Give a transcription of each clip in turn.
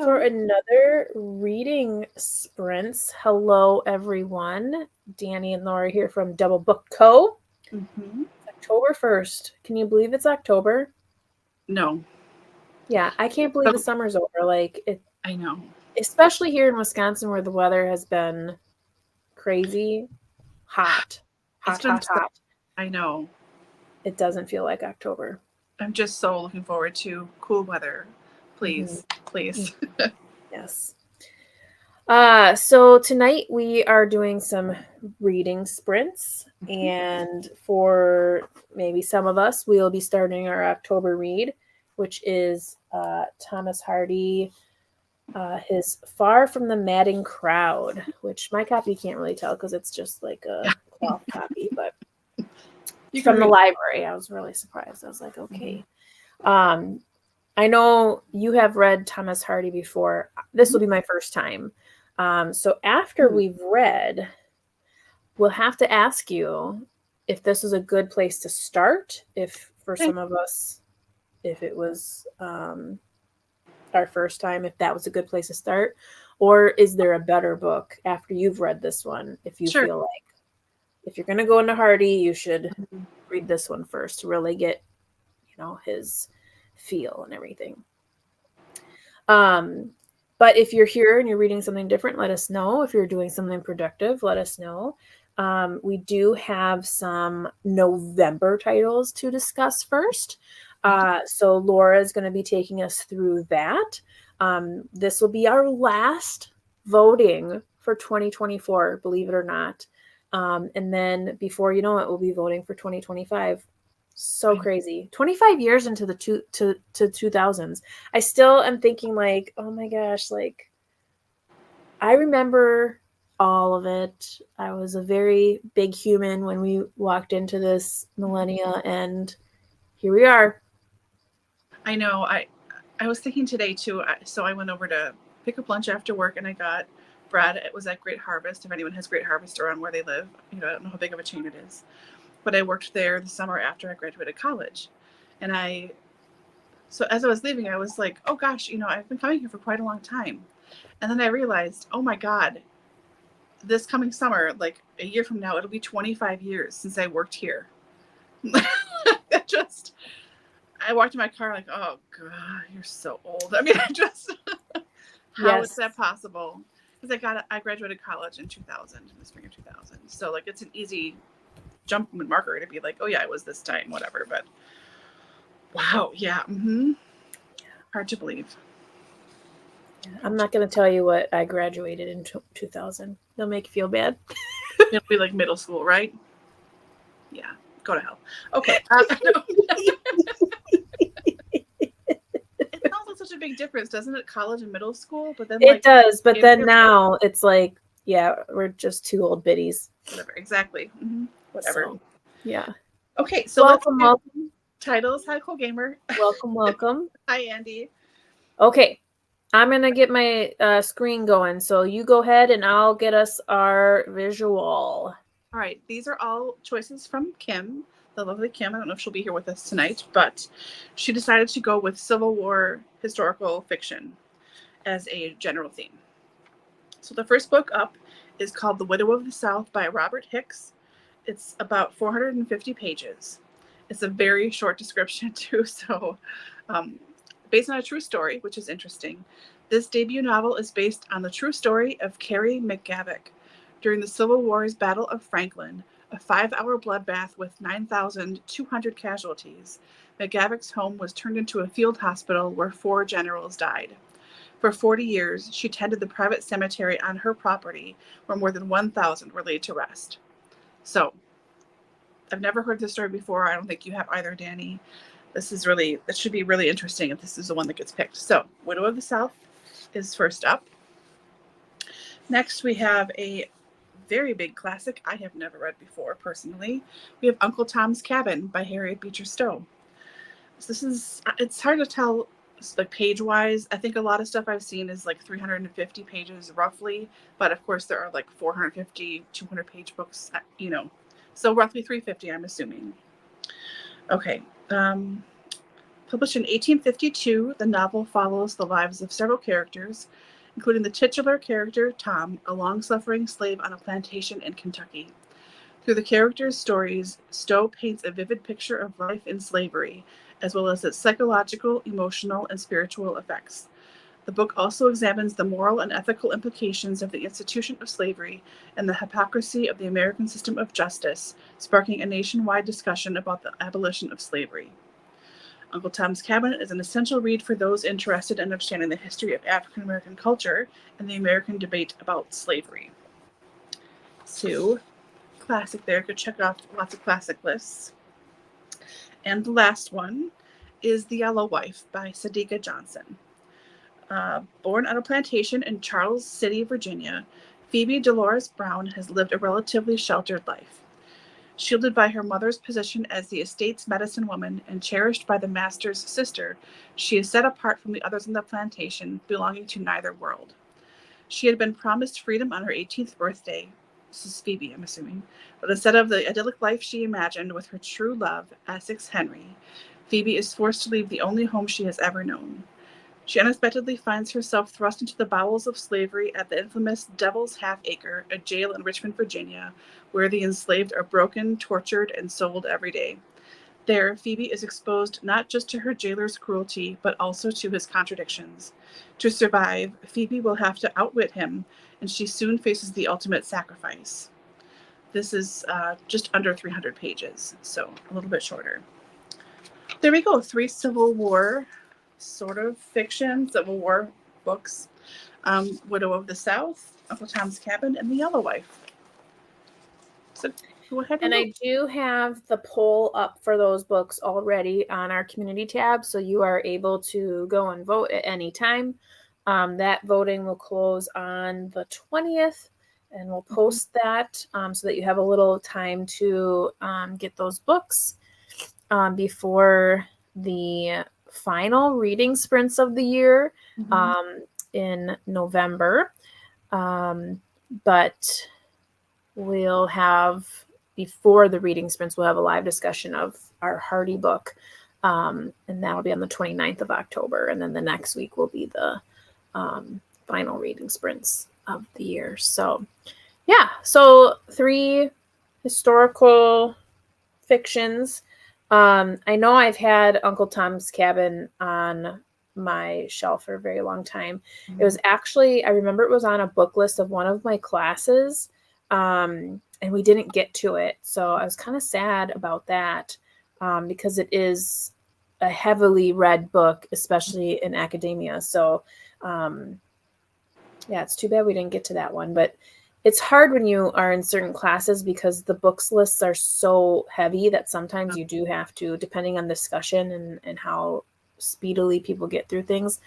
for another reading sprints. Hello, everyone. Dani and Laura here from DoubleBookedCo. Mm-hmm. October 1st. Can you believe it's October? No. Yeah, I can't believe the summer's over. I know. Especially here in Wisconsin where the weather has been crazy hot. It's Hot, been hot, so, hot. I know. It doesn't feel like October. I'm just so looking forward to cool weather. Please, Mm-hmm. please. Yes. So tonight we are doing some reading sprints, and for maybe some of us, we'll be starting our October read, which is Thomas Hardy, his Far from the Madding Crowd, which my copy can't really tell because it's just like a cloth copy, but it's from the library. I was really surprised. I was like, okay. I know you have read Thomas Hardy before. This will be my first time. So after we've read, we'll have to ask you if this is a good place to start. If for some of us, if it was our first time, if that was a good place to start, or is there a better book after you've read this one? If you feel like if you're going to go into Hardy, you should read this one first to really get, his feel and everything. But if you're here and you're reading something different, let us know. If you're doing something productive, let us know. We do have some November titles to discuss first. So Laura is going to be taking us through that. This will be our last voting for 2024, believe it or not. And then before you know it, we'll be voting for 2025. So crazy. 25 years into the 2000s. I still am thinking like, oh my gosh, like I remember all of it. I was a very big human when we walked into this millennia, and here we are. I know. I was thinking today too. So I went over to pick up lunch after work, and I got bread. It was at Great Harvest. If anyone has Great Harvest around where they live, I don't know how big of a chain it is, but I worked there the summer after I graduated college, and so as I was leaving, I was like, oh gosh, I've been coming here for quite a long time, and then I realized, oh my God, this coming summer, like a year from now, it'll be 25 years since I worked here. I walked in my car like, oh God, you're so old. I mean, how is that possible? Because I graduated college in 2000, in the spring of 2000. So like, it's an easy jump marker to be like, oh yeah, it was this time, whatever. But wow, yeah, hard to believe. I'm not going to tell you what I graduated in 2000. They'll make you feel bad. It'll be like middle school, right? Yeah, go to hell. Okay. It sounds like such a big difference, doesn't it? College and middle school, but then it does. But then now it's like, yeah, we're just two old biddies. Whatever, exactly. Whatever. So, yeah. Okay, so welcome. Titles. Hi, Cool Gamer. Welcome. Hi, Andy. Okay, I'm gonna get my screen going. So you go ahead, and I'll get us our visual. All right, these are all choices from Kim, the lovely Kim. I don't know if she'll be here with us tonight, but she decided to go with Civil War historical fiction as a general theme. So the first book up is called The Widow of the South by Robert Hicks. It's about 450 pages. It's a very short description too, so based on a true story, which is interesting. This debut novel is based on the true story of Carrie McGavock. During the Civil War's Battle of Franklin, a 5-hour bloodbath with 9,200 casualties, McGavock's home was turned into a field hospital where 4 generals died. For 40 years, she tended the private cemetery on her property where more than 1,000 were laid to rest. So, I've never heard this story before. I don't think you have either, Dani. That should be really interesting if this is the one that gets picked. So, Widow of the South is first up. Next, we have a very big classic I have never read before, personally. We have Uncle Tom's Cabin by Harriet Beecher Stowe. So it's hard to tell like page-wise. I think a lot of stuff I've seen is like 350 pages roughly, but of course there are like 450, 200-page books, so roughly 350, I'm assuming. Okay. Published in 1852, the novel follows the lives of several characters, including the titular character, Tom, a long-suffering slave on a plantation in Kentucky. Through the characters' stories, Stowe paints a vivid picture of life in slavery, as well as its psychological, emotional, and spiritual effects. The book also examines the moral and ethical implications of the institution of slavery and the hypocrisy of the American system of justice, sparking a nationwide discussion about the abolition of slavery. Uncle Tom's Cabin is an essential read for those interested in understanding the history of African American culture and the American debate about slavery. So, classic there. Could check off lots of classic lists. And the last one is The Yellow Wife by Sadiqa Johnson. Born on a plantation in Charles City, Virginia, Phoebe Dolores Brown has lived a relatively sheltered life. Shielded by her mother's position as the estate's medicine woman and cherished by the master's sister, she is set apart from the others in the plantation, belonging to neither world. She had been promised freedom on her 18th birthday. This is Phoebe, I'm assuming. But instead of the idyllic life she imagined with her true love, Essex Henry, Phoebe is forced to leave the only home she has ever known. She unexpectedly finds herself thrust into the bowels of slavery at the infamous Devil's Half Acre, a jail in Richmond, Virginia, where the enslaved are broken, tortured, and sold every day. There, Phoebe is exposed not just to her jailer's cruelty, but also to his contradictions. To survive, Phoebe will have to outwit him, and she soon faces the ultimate sacrifice. This is just under 300 pages, so a little bit shorter. There we go, 3 Civil War sort of fiction, Civil War books. Widow of the South, Uncle Tom's Cabin, and The Yellow Wife. So go ahead and I do have the poll up for those books already on our community tab, so you are able to go and vote at any time. That voting will close on the 20th, and we'll post that so that you have a little time to get those books before the final reading sprints of the year in November. But we'll have, before the reading sprints, we'll have a live discussion of our Hardy book. And that'll be on the 29th of October. And then the next week will be the final reading sprints of the year. So, yeah. So 3 historical fictions. I know I've had Uncle Tom's Cabin on my shelf for a very long time. It was actually, I remember it was on a book list of one of my classes, and we didn't get to it. So I was kind of sad about that because it is a heavily read book, especially in academia. So yeah, it's too bad we didn't get to that one. But it's hard when you are in certain classes because the books lists are so heavy that sometimes you do have to, depending on discussion and how speedily people get through things,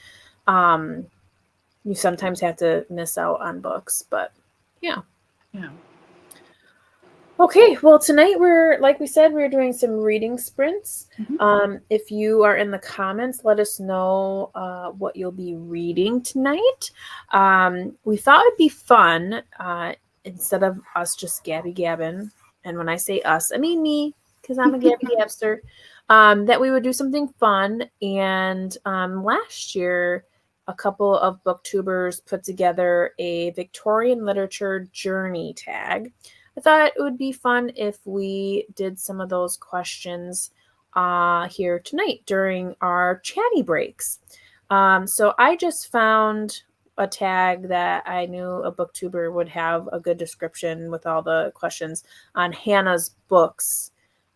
you sometimes have to miss out on books. But yeah. Okay, well, tonight like we said, we're doing some reading sprints. If you are in the comments, let us know what you'll be reading tonight. We thought it'd be fun, instead of us just gabbing, and when I say us, I mean me, because I'm a gabby gabster, that we would do something fun. And last year, a couple of booktubers put together a Victorian literature journey tag. I thought it would be fun if we did some of those questions here tonight during our chatty breaks. So I just found a tag that I knew a booktuber would have a good description with all the questions on Hannah's Books,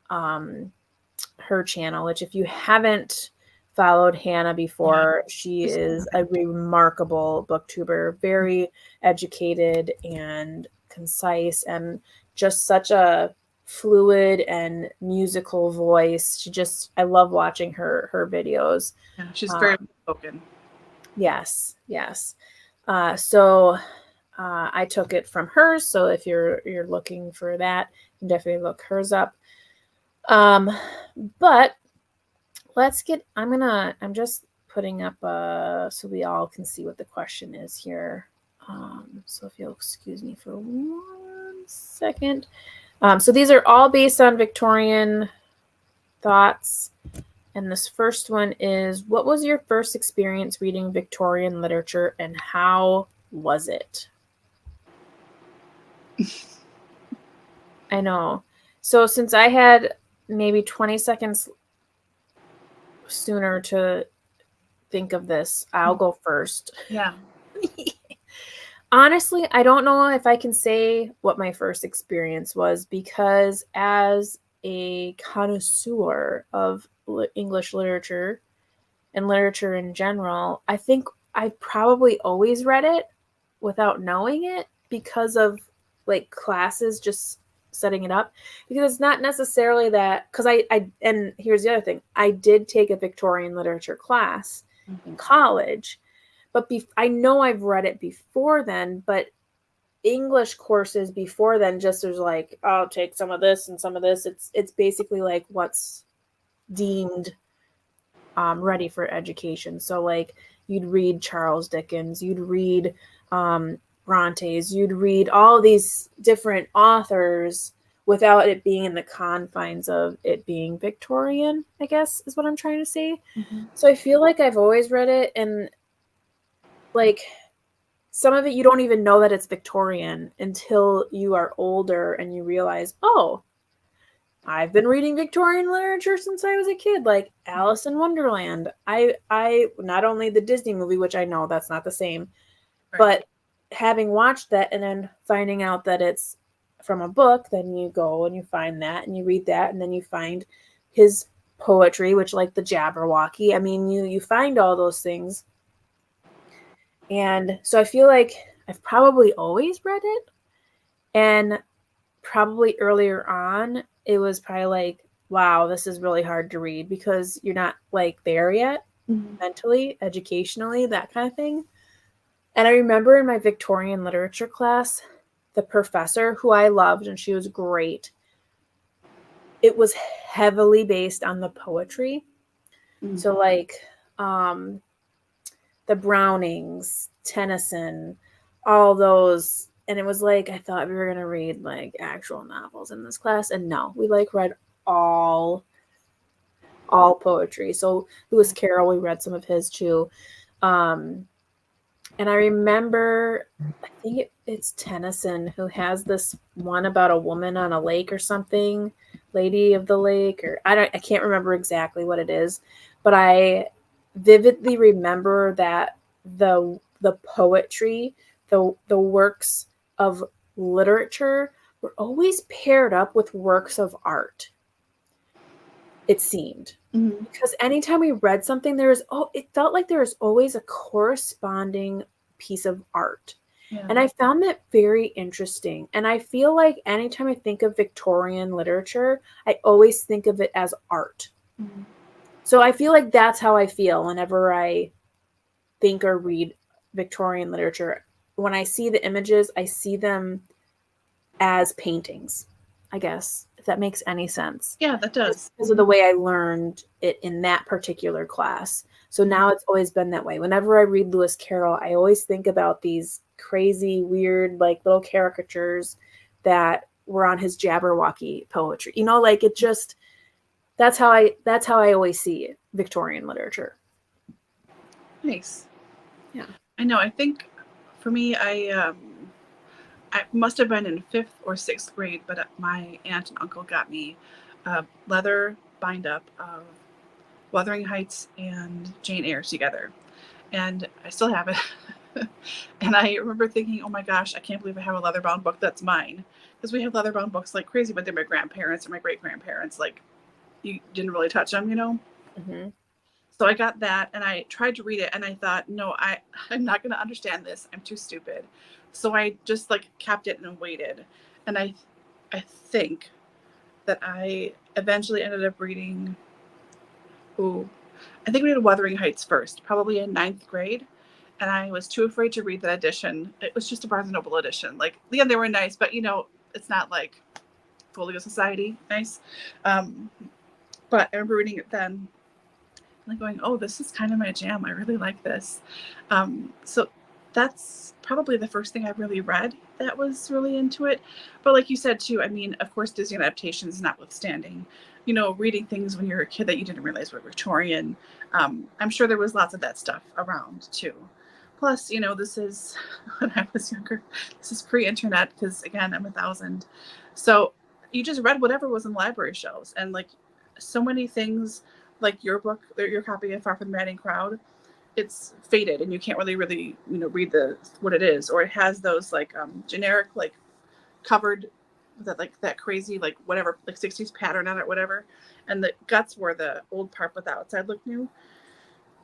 her channel, which if you haven't followed Hannah before, she is a remarkable booktuber, very educated and concise, and just such a fluid and musical voice. I love watching her videos. Yeah, she's very spoken. Yes. So I took it from hers. So if you're looking for that, you can definitely look hers up. But let's get. I'm just putting up so we all can see what the question is here. So if you'll excuse me for 1 second. So these are all based on Victorian thoughts. And this first one is, what was your first experience reading Victorian literature and how was it? I know. So since I had maybe 20 seconds sooner to think of this, I'll go first. Yeah. Honestly, I don't know if I can say what my first experience was, because as a connoisseur of English literature and literature in general, I think I probably always read it without knowing it because of like classes just setting it up. Because it's not necessarily that, because and here's the other thing, I did take a Victorian literature class in college, but I know I've read it before then, but English courses before then just was like, oh, I'll take some of this and some of this. It's basically like what's deemed ready for education. So like you'd read Charles Dickens, you'd read Brontes, you'd read all these different authors without it being in the confines of it being Victorian, I guess is what I'm trying to say. Mm-hmm. So I feel like I've always read it, and like some of it you don't even know that it's Victorian until you are older and you realize, oh, I've been reading Victorian literature since I was a kid, like Alice in Wonderland. I not only the Disney movie, which I know that's not the same, Right. but having watched that and then finding out that it's from a book, then you go and you find that and you read that, and then you find his poetry, which like the Jabberwocky. I mean, you find all those things. And so I feel like I've probably always read it, and probably earlier on, it was probably like, wow, this is really hard to read because you're not like there yet, mentally, educationally, that kind of thing. And I remember in my Victorian literature class, the professor, who I loved, and she was great, it was heavily based on the poetry. Mm-hmm. So like the Brownings, Tennyson, all those. And it was like, I thought we were going to read like actual novels in this class. And no, we like read all poetry. So Lewis Carroll, we read some of his too. And I remember, I think it's Tennyson who has this one about a woman on a lake or something, Lady of the Lake, or I can't remember exactly what it is, but I vividly remember that the poetry, the works of literature were always paired up with works of art. It seemed. Mm-hmm. Because anytime we read something, it felt like there was always a corresponding piece of art. Yeah. And I found that very interesting. And I feel like anytime I think of Victorian literature, I always think of it as art. Mm-hmm. So I feel like that's how I feel whenever I think or read Victorian literature. When I see the images, I see them as paintings, I guess, if that makes any sense. Yeah, that does. Because of the way I learned it in that particular class. So now it's always been that way. Whenever I read Lewis Carroll, I always think about these crazy, weird, like little caricatures that were on his Jabberwocky poetry. You know, like it just, that's how I always see it, Victorian literature. Nice. Yeah. I know. I think for me, I must have been in 5th or 6th grade, but my aunt and uncle got me a leather bind up of Wuthering Heights and Jane Eyre together. And I still have it. And I remember thinking, oh my gosh, I can't believe I have a leather bound book that's mine. Because we have leather bound books like crazy, but they're my grandparents or my great grandparents. Like, you didn't really touch them, you know? Mm-hmm. So I got that and I tried to read it and I thought, no, I'm not going to understand this. I'm too stupid. So I just like kept it and waited. And I think that I eventually ended up reading, I think we did Wuthering Heights first, probably in 9th grade. And I was too afraid to read that edition. It was just a Barnes & Noble edition. Like, yeah, they were nice, but you know, it's not like Folio Society nice. But I remember reading it then, like going, oh, this is kind of my jam. I really like this. So that's probably the first thing I really read that was really into it. But like you said too, I mean, of course, Disney adaptations notwithstanding, reading things when you were a kid that you didn't realize were Victorian. I'm sure there was lots of that stuff around too. Plus, this is when I was younger. This is pre-internet because, again, I'm 1,000. So you just read whatever was in library shelves, and like so many things, like your book, your copy of Far from the Madding Crowd, it's faded and you can't really read what it is, or it has those like generic like covered that crazy like whatever like 60s pattern on it, whatever, and the guts were the old part but the outside looked new.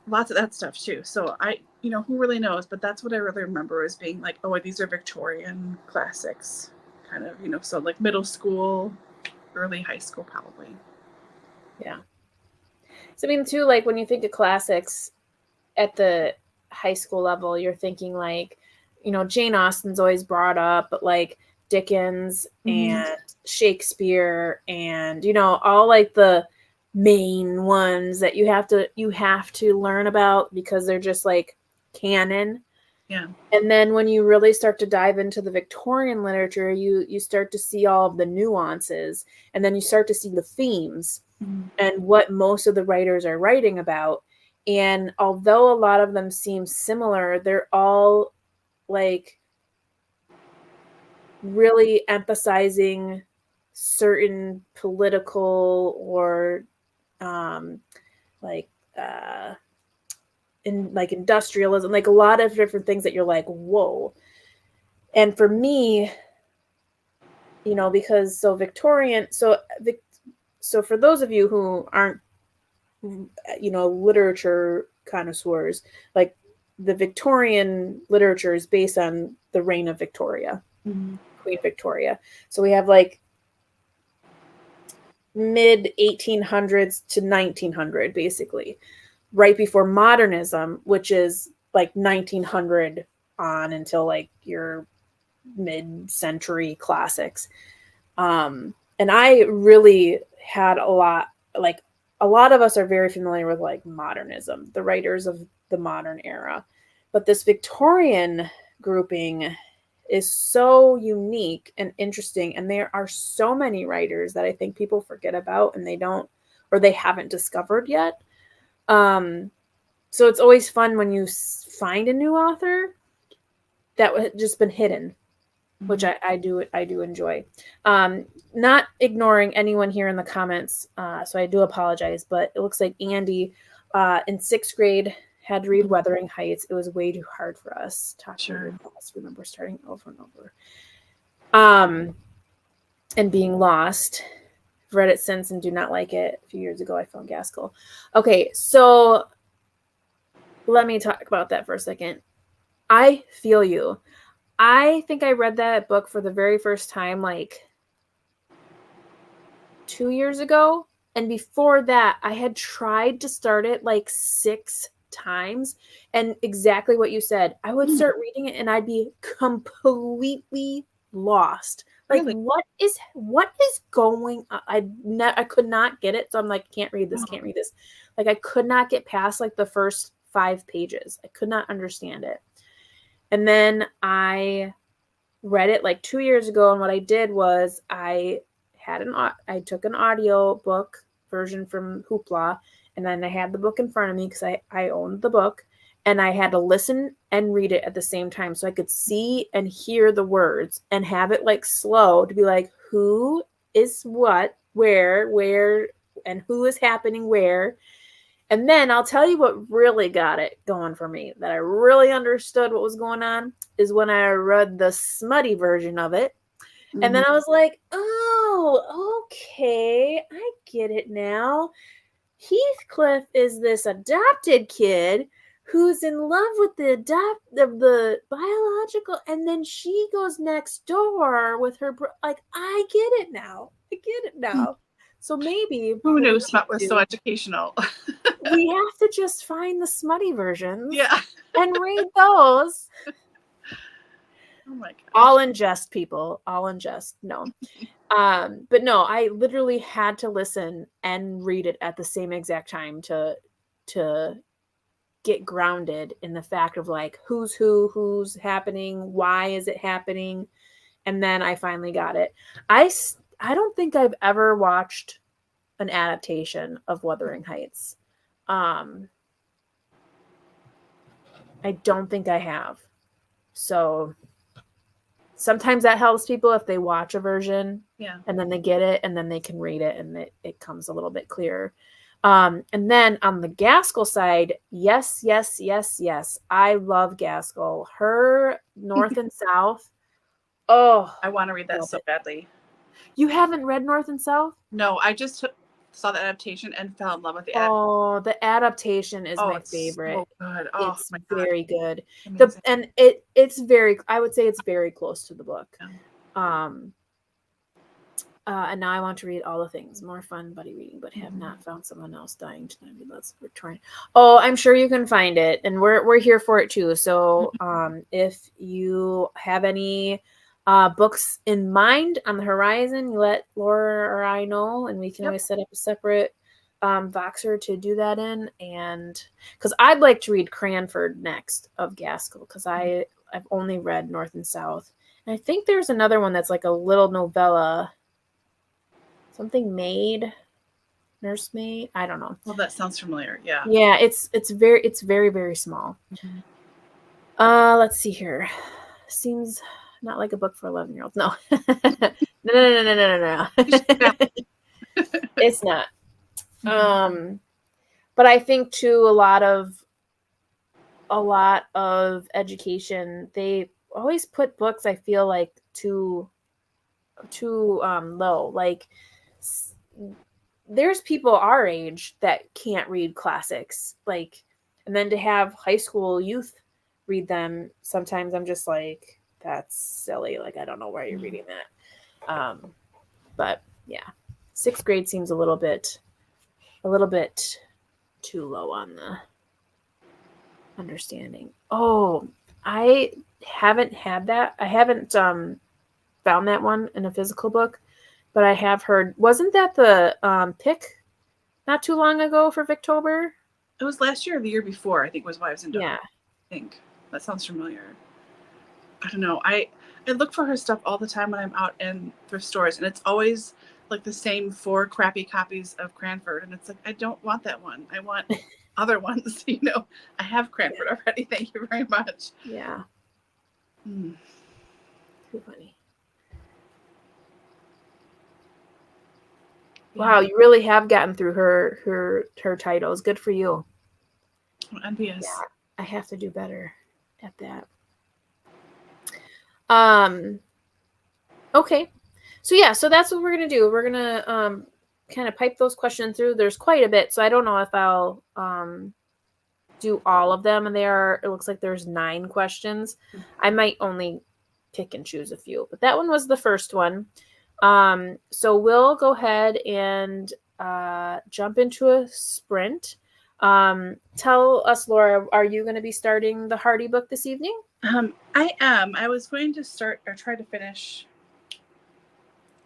Lots of that stuff too. So who really knows, but that's what I really remember as being like, oh, these are Victorian classics kind of, so like middle school, early high school probably. Yeah. So I mean too, like when you think of classics at the high school level, you're thinking like, Jane Austen's always brought up, but like Dickens and Shakespeare and, all like the main ones that you have to learn about because they're just like canon. Yeah. And then when you really start to dive into the Victorian literature, you start to see all of the nuances, and then you start to see the themes and what most of the writers are writing about. And although a lot of them seem similar, they're all like really emphasizing certain political or industrialism, like a lot of different things that you're like, whoa. And for me, because Victorian, so for those of you who aren't, literature connoisseurs, like the Victorian literature is based on the reign of Victoria, Queen Victoria. So we have like mid 1800s to 1900, basically, right before modernism, which is like 1900 on until like your mid-century classics. And I really had a lot of us are very familiar with like modernism, the writers of the modern era. But this Victorian grouping is so unique and interesting. And there are so many writers that I think people forget about and they haven't discovered yet. So it's always fun when you find a new author that had just been hidden, which I do enjoy. Not ignoring anyone here in the comments, so I do apologize, but it looks like Andy in 6th grade had to read Wuthering Heights. It was way too hard for us. Sure. Remember starting over and over. And being lost. I've read it since and do not like it. A few years ago, I found Gaskell. Okay, so let me talk about that for a second. I feel you. I think I read that book for the very first time like 2 years ago. And before that, I had tried to start it like 6 times. And exactly what you said, I would start reading it and I'd be completely lost. Like, really? What is going on? I could not get it. So I'm like, can't read this. Like, I could not get past like the first 5 pages. I could not understand it. And then I read it like 2 years ago. And what I did was I took an audio book version from Hoopla. And then I had the book in front of me because I owned the book. And I had to listen and read it at the same time. So I could see and hear the words and have it like slow to be like, who is what, where, and who is happening where. And then I'll tell you what really got it going for me, that I really understood what was going on, is when I read the smutty version of it. And then I was like, oh, okay, I get it now. Heathcliff is this adopted kid who's in love with the biological, and then she goes next door with her like, I get it now. So maybe who knew smut was so educational. We have to just find the smutty versions, and read those. Oh my gosh. All in jest, people. All in jest. No. But no, I literally had to listen and read it at the same exact time to get grounded in the fact of like who's happening, why is it happening, and then I finally got it. I don't think I've ever watched an adaptation of Wuthering Heights. I don't think I have. So sometimes that helps people if they watch a version and then they get it and then they can read it and it comes a little bit clearer. And then on the Gaskell side, yes. I love Gaskell. Her North and South. Oh, I want to read that so badly. You haven't read North and South? No, I just saw the adaptation and fell in love with the adaptation. Oh, the adaptation is my favorite. So good. Oh, it's my very good. Amazing. It's very, I would say it's very close to the book. Yeah. And now I want to read All the Things. More fun buddy reading, but have not found someone else dying tonight. Let's return. Oh, I'm sure you can find it, and we're here for it too. So, if you have any books in mind on the horizon, you let Laura or I know, and we can always set up a separate Voxer to do that in. And because I'd like to read Cranford next of Gaskell, because I've only read North and South, and I think there's another one that's like a little novella. Something maid, nursemaid. I don't know. Well, that sounds familiar. Yeah. Yeah, it's very, very small. Let's see here. Seems not like a book for 11-year-olds. No. No. It's not. But I think too a lot of education, they always put books, I feel like, too low. Like, there's people our age that can't read classics, like, and then to have high school youth read them, sometimes I'm just like, that's silly. Like, I don't know why you're reading that. But yeah, 6th grade seems a little bit too low on the understanding. Oh, I haven't had that. I haven't found that one in a physical book. But I have heard, wasn't that the pick not too long ago for Victober? It was last year or the year before, I think, was Wives and Daughters. Yeah. I think. That sounds familiar. I don't know. I look for her stuff all the time when I'm out in thrift stores, and it's always like the same 4 crappy copies of Cranford. And it's like, I don't want that one. I want other ones. I have Cranford already. Thank you very much. Yeah. Too funny. Wow, you really have gotten through her titles. Good for you. I'm envious. Yeah, I have to do better at that. Okay. So that's what we're gonna do. We're gonna kind of pipe those questions through. There's quite a bit, so I don't know if I'll do all of them. And it looks like there's 9 questions. I might only pick and choose a few, but that one was the first one. So we'll go ahead and jump into a sprint. Tell us, Laura, are you going to be starting the Hardy book this evening? I am. I was going to start or try to finish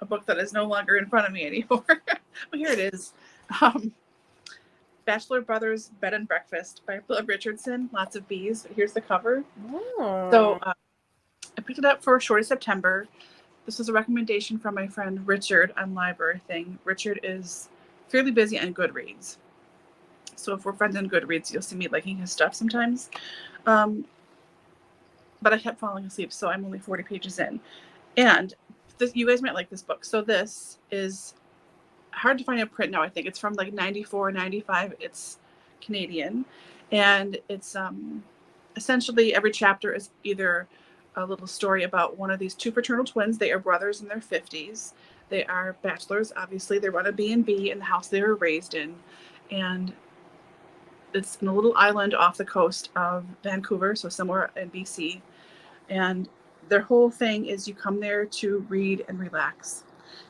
a book that is no longer in front of me anymore. Well, here it is. Bachelor Brothers Bed and Breakfast by Bill Richardson. Lots of bees. But here's the cover. Oh. So I picked it up for Shorty September. This was a recommendation from my friend Richard on Library Thing. Richard is fairly busy on Goodreads. So if we're friends on Goodreads, you'll see me liking his stuff sometimes. But I kept falling asleep, so I'm only 40 pages in. And you guys might like this book. So this is hard to find in print now, I think. It's from like 94, 95. It's Canadian. And it's essentially every chapter is either a little story about one of these 2 fraternal twins. They are brothers in their 50s. They are bachelors, obviously. They run a B&B in the house they were raised in. And it's in a little island off the coast of Vancouver, so somewhere in BC. And their whole thing is you come there to read and relax.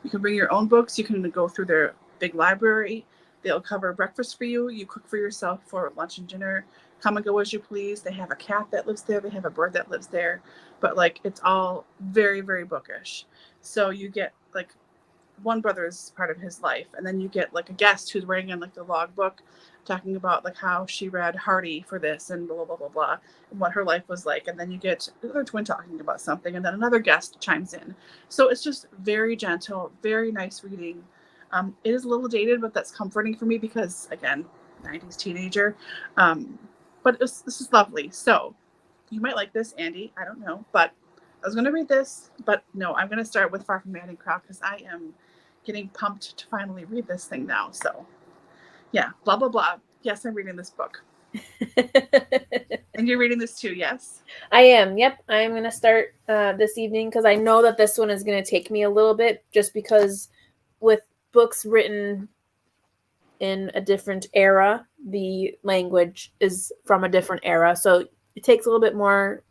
You can bring your own books. You can go through their big library. They'll cover breakfast for you. You cook for yourself for lunch and dinner. Come and go as you please. They have a cat that lives there. They have a bird that lives there. But like, it's all very, very bookish. So you get like one brother is part of his life. And then you get like a guest who's writing in like the logbook, talking about like how she read Hardy for this and blah, blah, blah, blah, and what her life was like. And then you get another twin talking about something, and then another guest chimes in. So it's just very gentle, very nice reading. It is a little dated, but that's comforting for me because, again, 90s teenager. But this is lovely. So you might like this, Andy. I don't know. But I was going to read this, but no, I'm going to start with Far From Madding Crowd because I am getting pumped to finally read this thing now. So yeah, blah, blah, blah. Yes, I'm reading this book. And you're reading this too, yes? I am. Yep. I'm going to start this evening because I know that this one is going to take me a little bit just because with books written in a different era, the language is from a different era. So it takes a little bit more,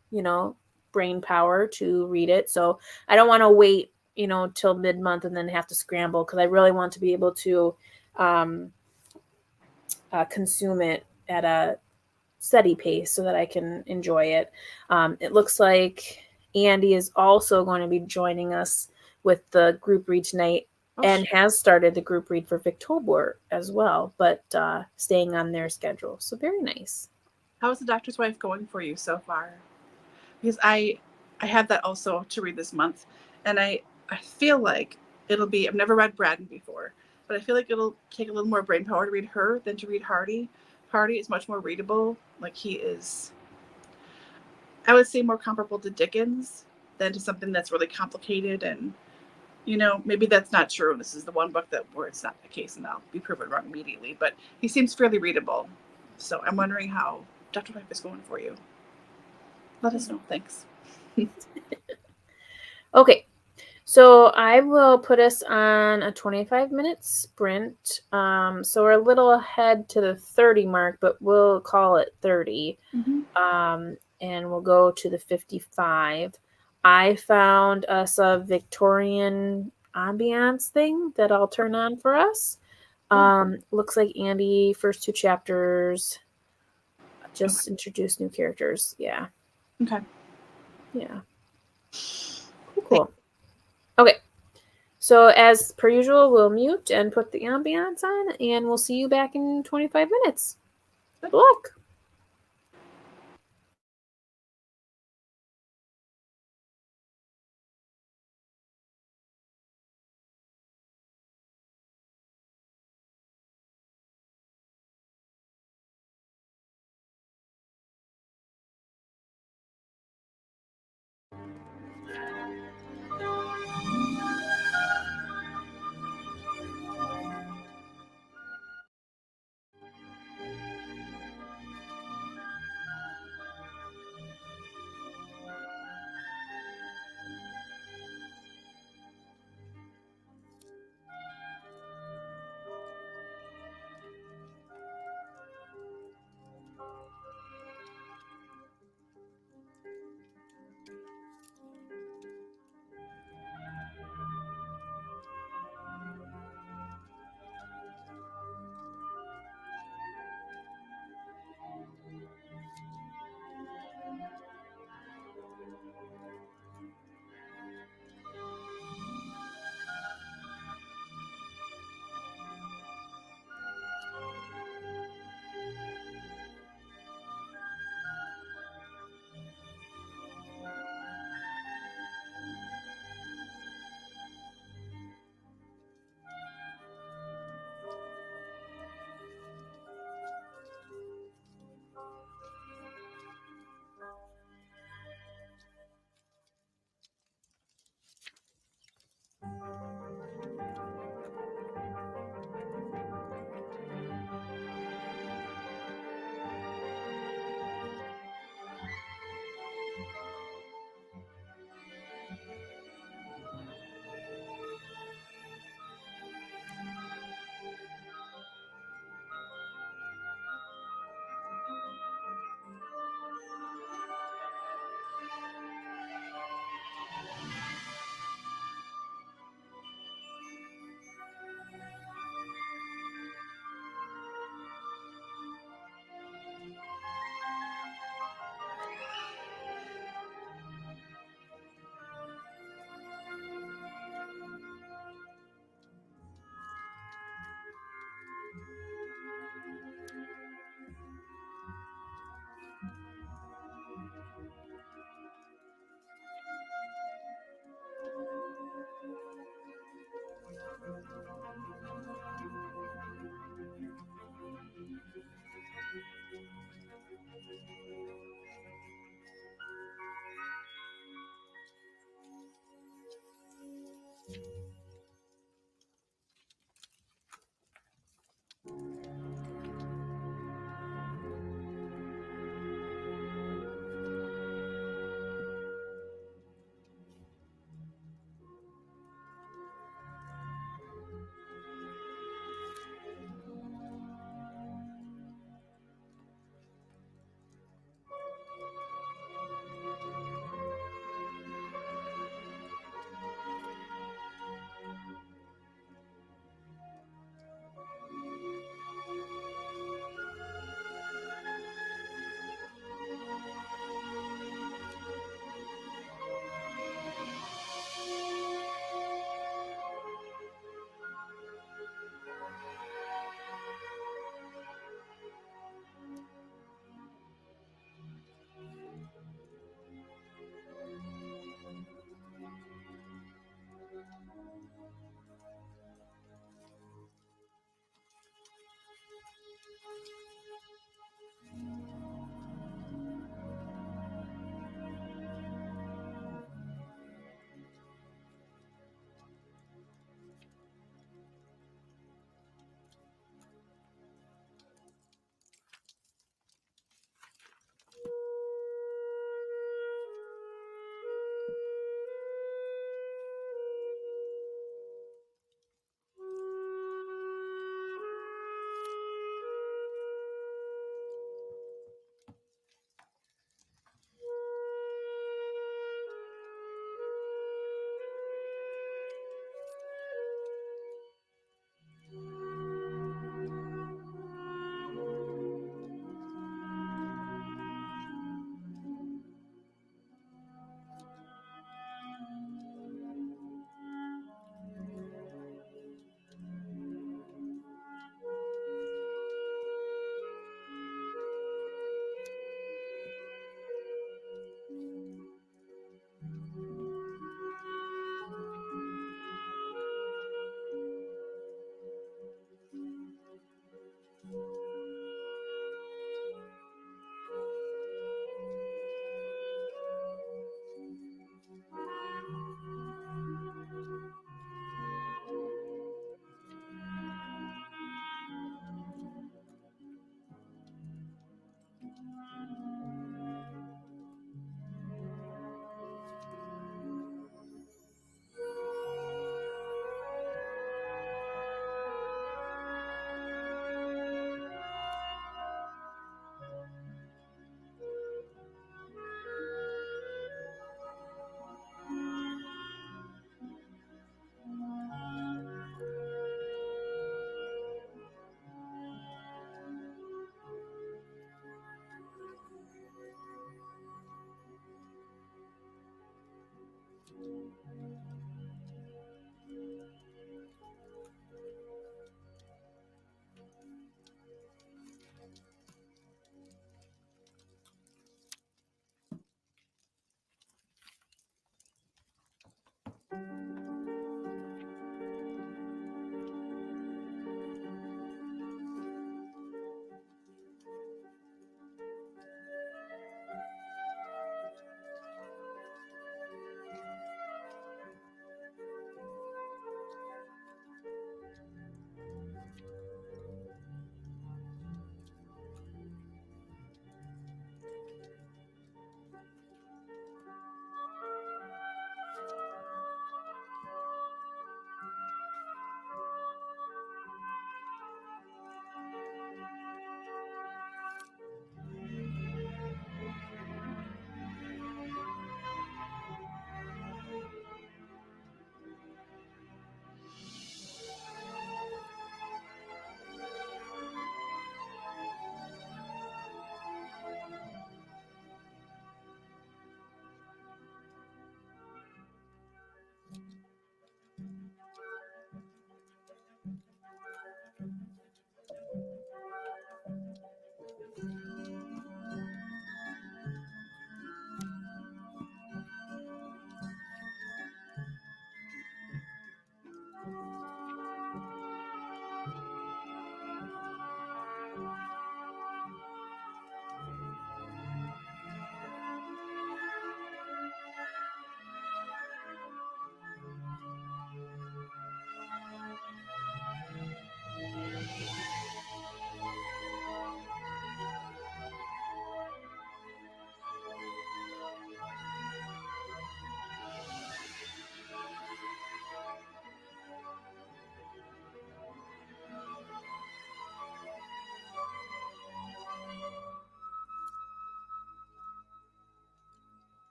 brain power to read it. So I don't want to wait, till mid-month and then have to scramble because I really want to be able to consume it at a steady pace so that I can enjoy it. It looks like Andy is also going to be joining us with the group read tonight and has started the group read for Victober as well, but staying on their schedule. So very nice. How is The Doctor's Wife going for you so far? Because I have that also to read this month, and I feel like it'll be, I've never read Braddon before, but I feel like it'll take a little more brain power to read her than to read Hardy. Hardy is much more readable. Like he is, I would say, more comparable to Dickens than to something that's really complicated. And maybe that's not true. This is the one book where it's not the case, and I'll be proven wrong immediately. But he seems fairly readable. So I'm wondering how Dr. Wife is going for you. Let us know. Thanks. Okay. So I will put us on a 25-minute sprint. So we're a little ahead to the 30 mark, but we'll call it 30. Mm-hmm. And we'll go to the 55. I found us a Victorian ambiance thing that I'll turn on for us. Looks like Andy, first 2 chapters, just introduce new characters. Yeah. Okay. Yeah. Cool. Okay. So as per usual, we'll mute and put the ambiance on, and we'll see you back in 25 minutes. Good luck.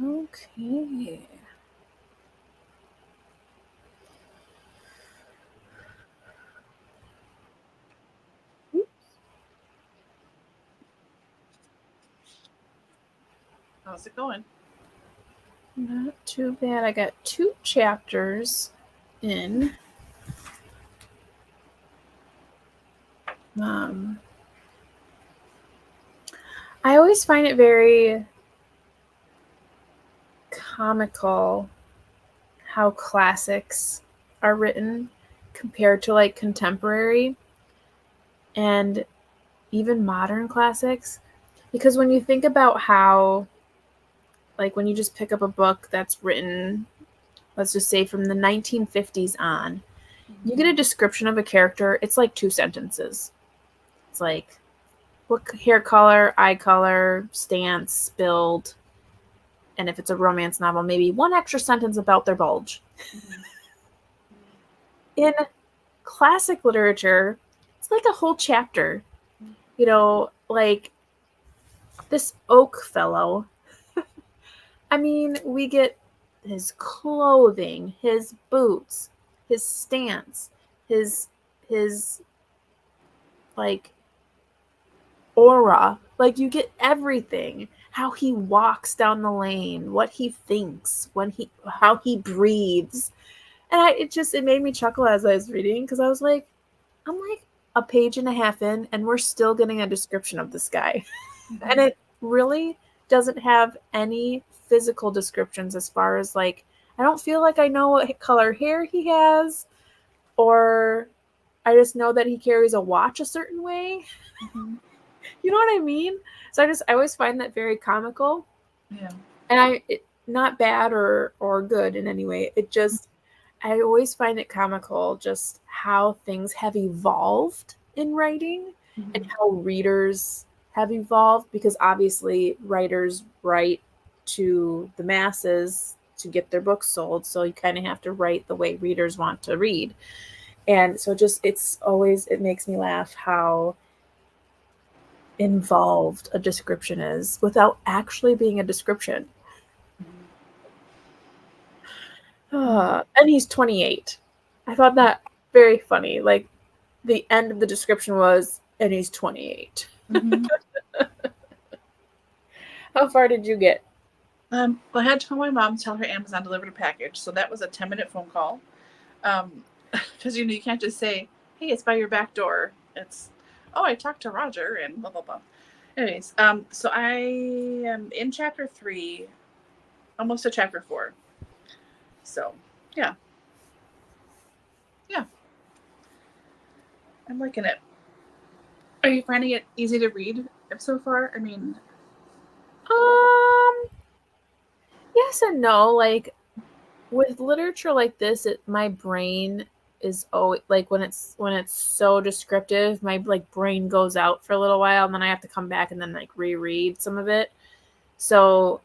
Okay. How's it going? Not too bad. I got 2 chapters in. I always find it very comical how classics are written compared to like contemporary and even modern classics. Because when you think about how, like, when you just pick up a book that's written, let's just say from the 1950s on, you get a description of a character, it's like 2 sentences. It's like, what hair color, eye color, stance, build, and if it's a romance novel, maybe 1 extra sentence about their bulge. In classic literature, it's like a whole chapter. You know, like this Oak fellow. I mean, we get his clothing, his boots, his stance, his like aura. Like, you get everything. How he walks down the lane, what he thinks, how he breathes. And it made me chuckle as I was reading, because I'm like a page and a half in and we're still getting a description of this guy. And it really doesn't have any physical descriptions, as far as like, I don't feel like I know what color hair he has, or I just know that he carries a watch a certain way. You know what I mean? So I always find that very comical. Yeah. And not bad or good in any way. I always find it comical just how things have evolved in writing and how readers have evolved, because obviously writers write to the masses to get their books sold. So you kind of have to write the way readers want to read. And so it makes me laugh how involved a description is without actually being a description. And he's 28. I thought that very funny. Like, the end of the description was, and he's 28. How far did you get? Well, I had to call my mom to tell her Amazon delivered a package, so that was a 10-minute phone call. Because you can't just say, "Hey, it's by your back door." It's, "Oh, I talked to Roger," and blah blah blah. Anyways, so I am in chapter 3, almost to chapter 4. So, yeah, I'm liking it. Are you finding it easy to read so far? I mean, Yes and no. Like, with literature like this, my brain is always like when it's so descriptive, my like brain goes out for a little while, and then I have to come back and then like reread some of it. So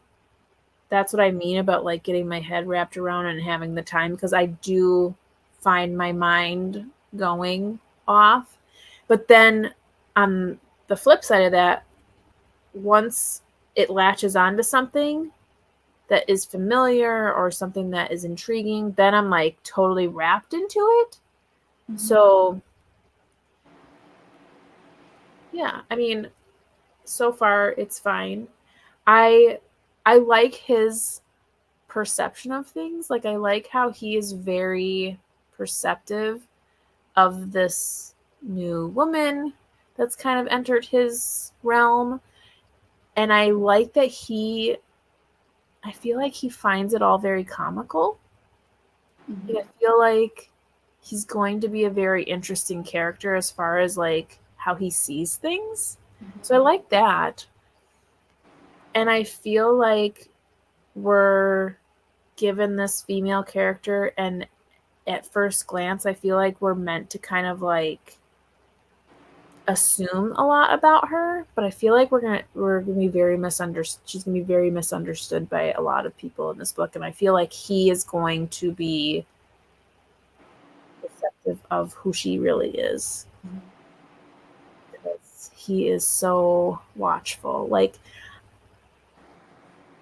that's what I mean about like getting my head wrapped around and having the time, because I do find my mind going off. But then on the flip side of that, once it latches onto something that is familiar or something that is intriguing, then I'm like totally wrapped into it. Mm-hmm. So yeah, I mean, so far it's fine. I like his perception of things. Like, I like how he is very perceptive of this new woman that's kind of entered his realm. And I like that I feel like he finds it all very comical. Mm-hmm. I feel like he's going to be a very interesting character as far as like how he sees things. Mm-hmm. So I like that. And I feel like we're given this female character, and at first glance, I feel like we're meant to kind of like assume a lot about her, but I feel like we're gonna be very misunderstood. She's gonna be very misunderstood by a lot of people in this book, and I feel like he is going to be receptive of who she really is. Mm-hmm. Because he is so watchful. Like,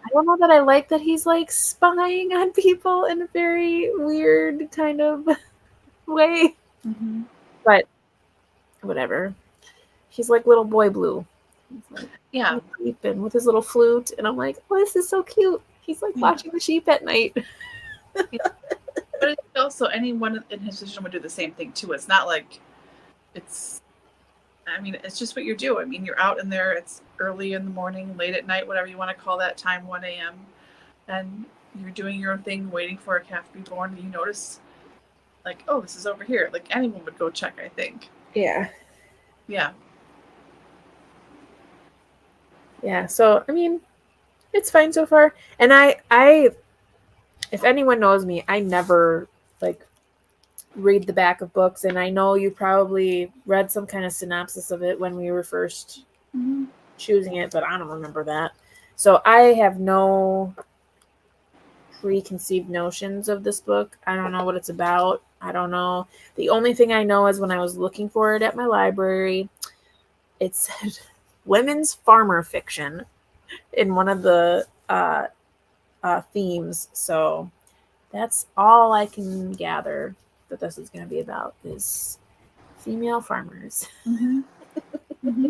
I don't know that I like that he's like spying on people in a very weird kind of way. Mm-hmm. But whatever. He's like little boy blue. He's like, yeah, sleeping with his little flute, and I'm like, oh, this is so cute. He's like watching the sheep at night. Yeah. But also, anyone in his position would do the same thing too. It's not like it's just what you do. I mean, you're out in there. It's early in the morning, late at night, whatever you want to call that time, 1 a.m. And you're doing your own thing, waiting for a calf to be born. And you notice, like, oh, this is over here. Like, anyone would go check, I think. Yeah. Yeah. Yeah. So, I mean, it's fine so far. And I, if anyone knows me, I never like read the back of books, and I know you probably read some kind of synopsis of it when we were first choosing it, but I don't remember that. So I have no preconceived notions of this book. I don't know what it's about. I don't know. The only thing I know is when I was looking for it at my library, it said women's farmer fiction in one of the themes. So that's all I can gather that this is going to be about, is female farmers. Mm-hmm. Mm-hmm.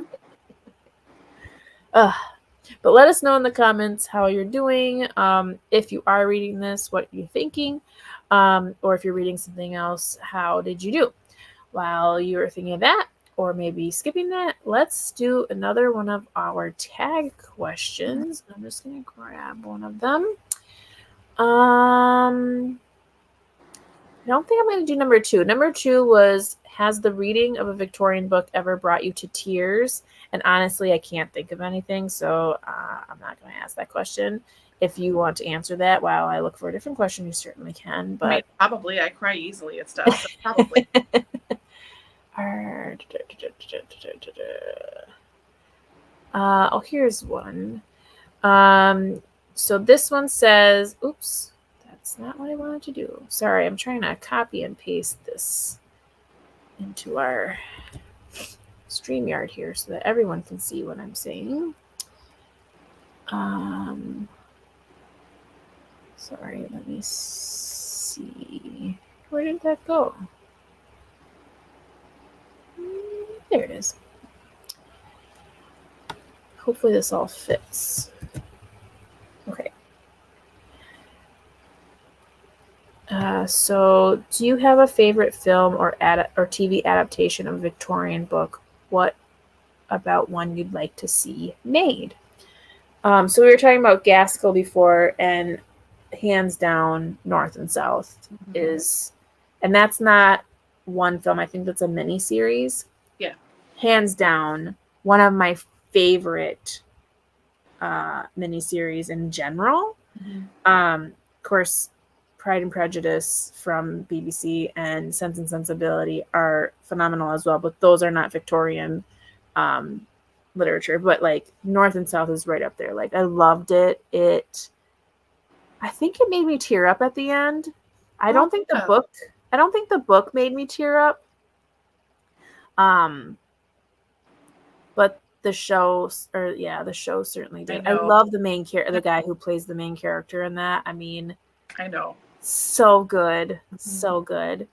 But let us know in the comments how you're doing. If you are reading this, what you're thinking. Or if you're reading something else, how did you do? While you're thinking of that, or maybe skipping that, let's do another one of our tag questions. I'm just going to grab one of them. I don't think I'm going to do number 2. Number 2 was, has the reading of a Victorian book ever brought you to tears? And honestly, I can't think of anything, so I'm not going to ask that question. If you want to answer that while I look for a different question, you certainly can. But I mean, probably. I cry easily at stuff, so probably. Oh, here's one. So this one says, oops. That's not what I wanted to do. Sorry, I'm trying to copy and paste this into our StreamYard here so that everyone can see what I'm saying. Sorry, let me see. Where did that go? There it is. Hopefully this all fits. Okay. So do you have a favorite film or TV adaptation of a Victorian book? What about one you'd like to see made? So we were talking about Gaskell before, and hands down, North and South is, and that's not one film. I think that's a mini series. Yeah. Hands down, one of my favorite mini series in general. Mm-hmm. Of course, Pride and Prejudice from BBC and Sense and Sensibility are phenomenal as well, but those are not Victorian literature. But like North and South is right up there. Like I loved it. I think it made me tear up at the end. I don't think the book made me tear up. But the show certainly did. I love the guy who plays the main character in that. I mean, I know. So good. Mm-hmm. So good.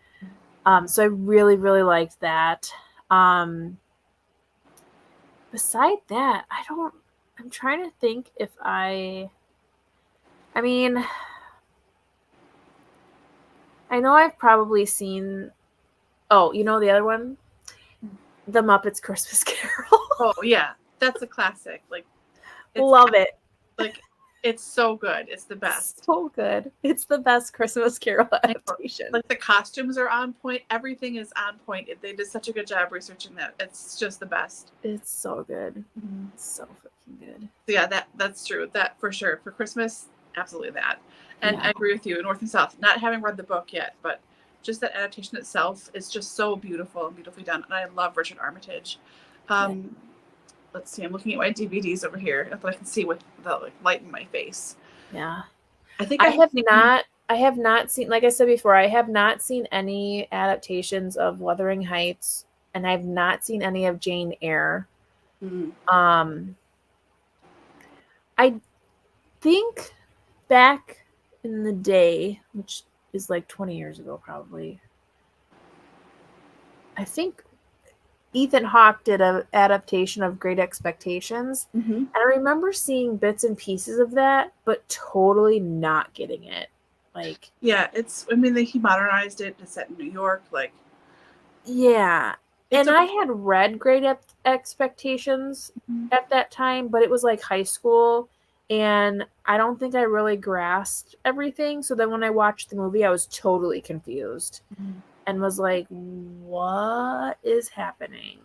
So I really, really liked that. Beside that, I'm trying to think if I mean, I know I've probably seen, the other one? The Muppets Christmas Carol. Oh, yeah. That's a classic. Like, love it. Like, it's so good. It's the best. So good. It's the best Christmas Carol adaptation. Like, the costumes are on point. Everything is on point. They did such a good job researching that. It's just the best. It's so good. Mm-hmm. It's so freaking good. So yeah, that's true. That for sure. For Christmas, absolutely that. And I agree with you. North and South, not having read the book yet, but just that adaptation itself is just so beautiful and beautifully done. And I love Richard Armitage. Let's see. I'm looking at my DVDs over here. That's what I can see with the light in my face. Yeah. I think I have not seen, like I said before, I have not seen any adaptations of Wuthering Heights, and I've not seen any of Jane Eyre. Mm-hmm. I think back in the day, which is like 20 years ago probably, I think Ethan Hawke did an adaptation of Great Expectations. Mm-hmm. And I remember seeing bits and pieces of that, but totally not getting it. Like, yeah, he modernized it. It's set in New York. Like, yeah. And I had read Great Expectations at that time, but it was like high school. And I don't think I really grasped everything. So then when I watched the movie, I was totally confused. Mm-hmm. And was like, what is happening?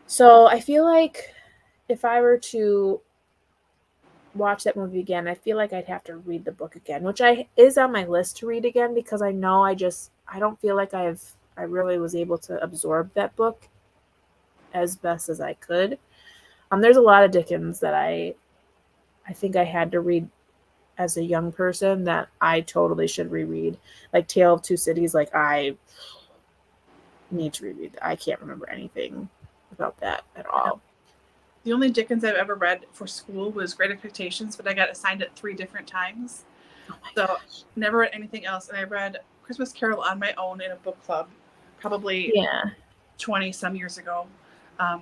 So I feel like if I were to watch that movie again, I feel like I'd have to read the book again, which is on my list to read again, because I know I don't feel like I really was able to absorb that book as best as I could. There's a lot of Dickens that I think I had to read as a young person that I totally should reread. Like Tale of Two Cities, like I need to reread that. I can't remember anything about that at all. The only Dickens I've ever read for school was Great Expectations, but I got assigned it 3 different times. Oh my gosh. Never read anything else. And I read Christmas Carol on my own in a book club, probably 20 some years ago. And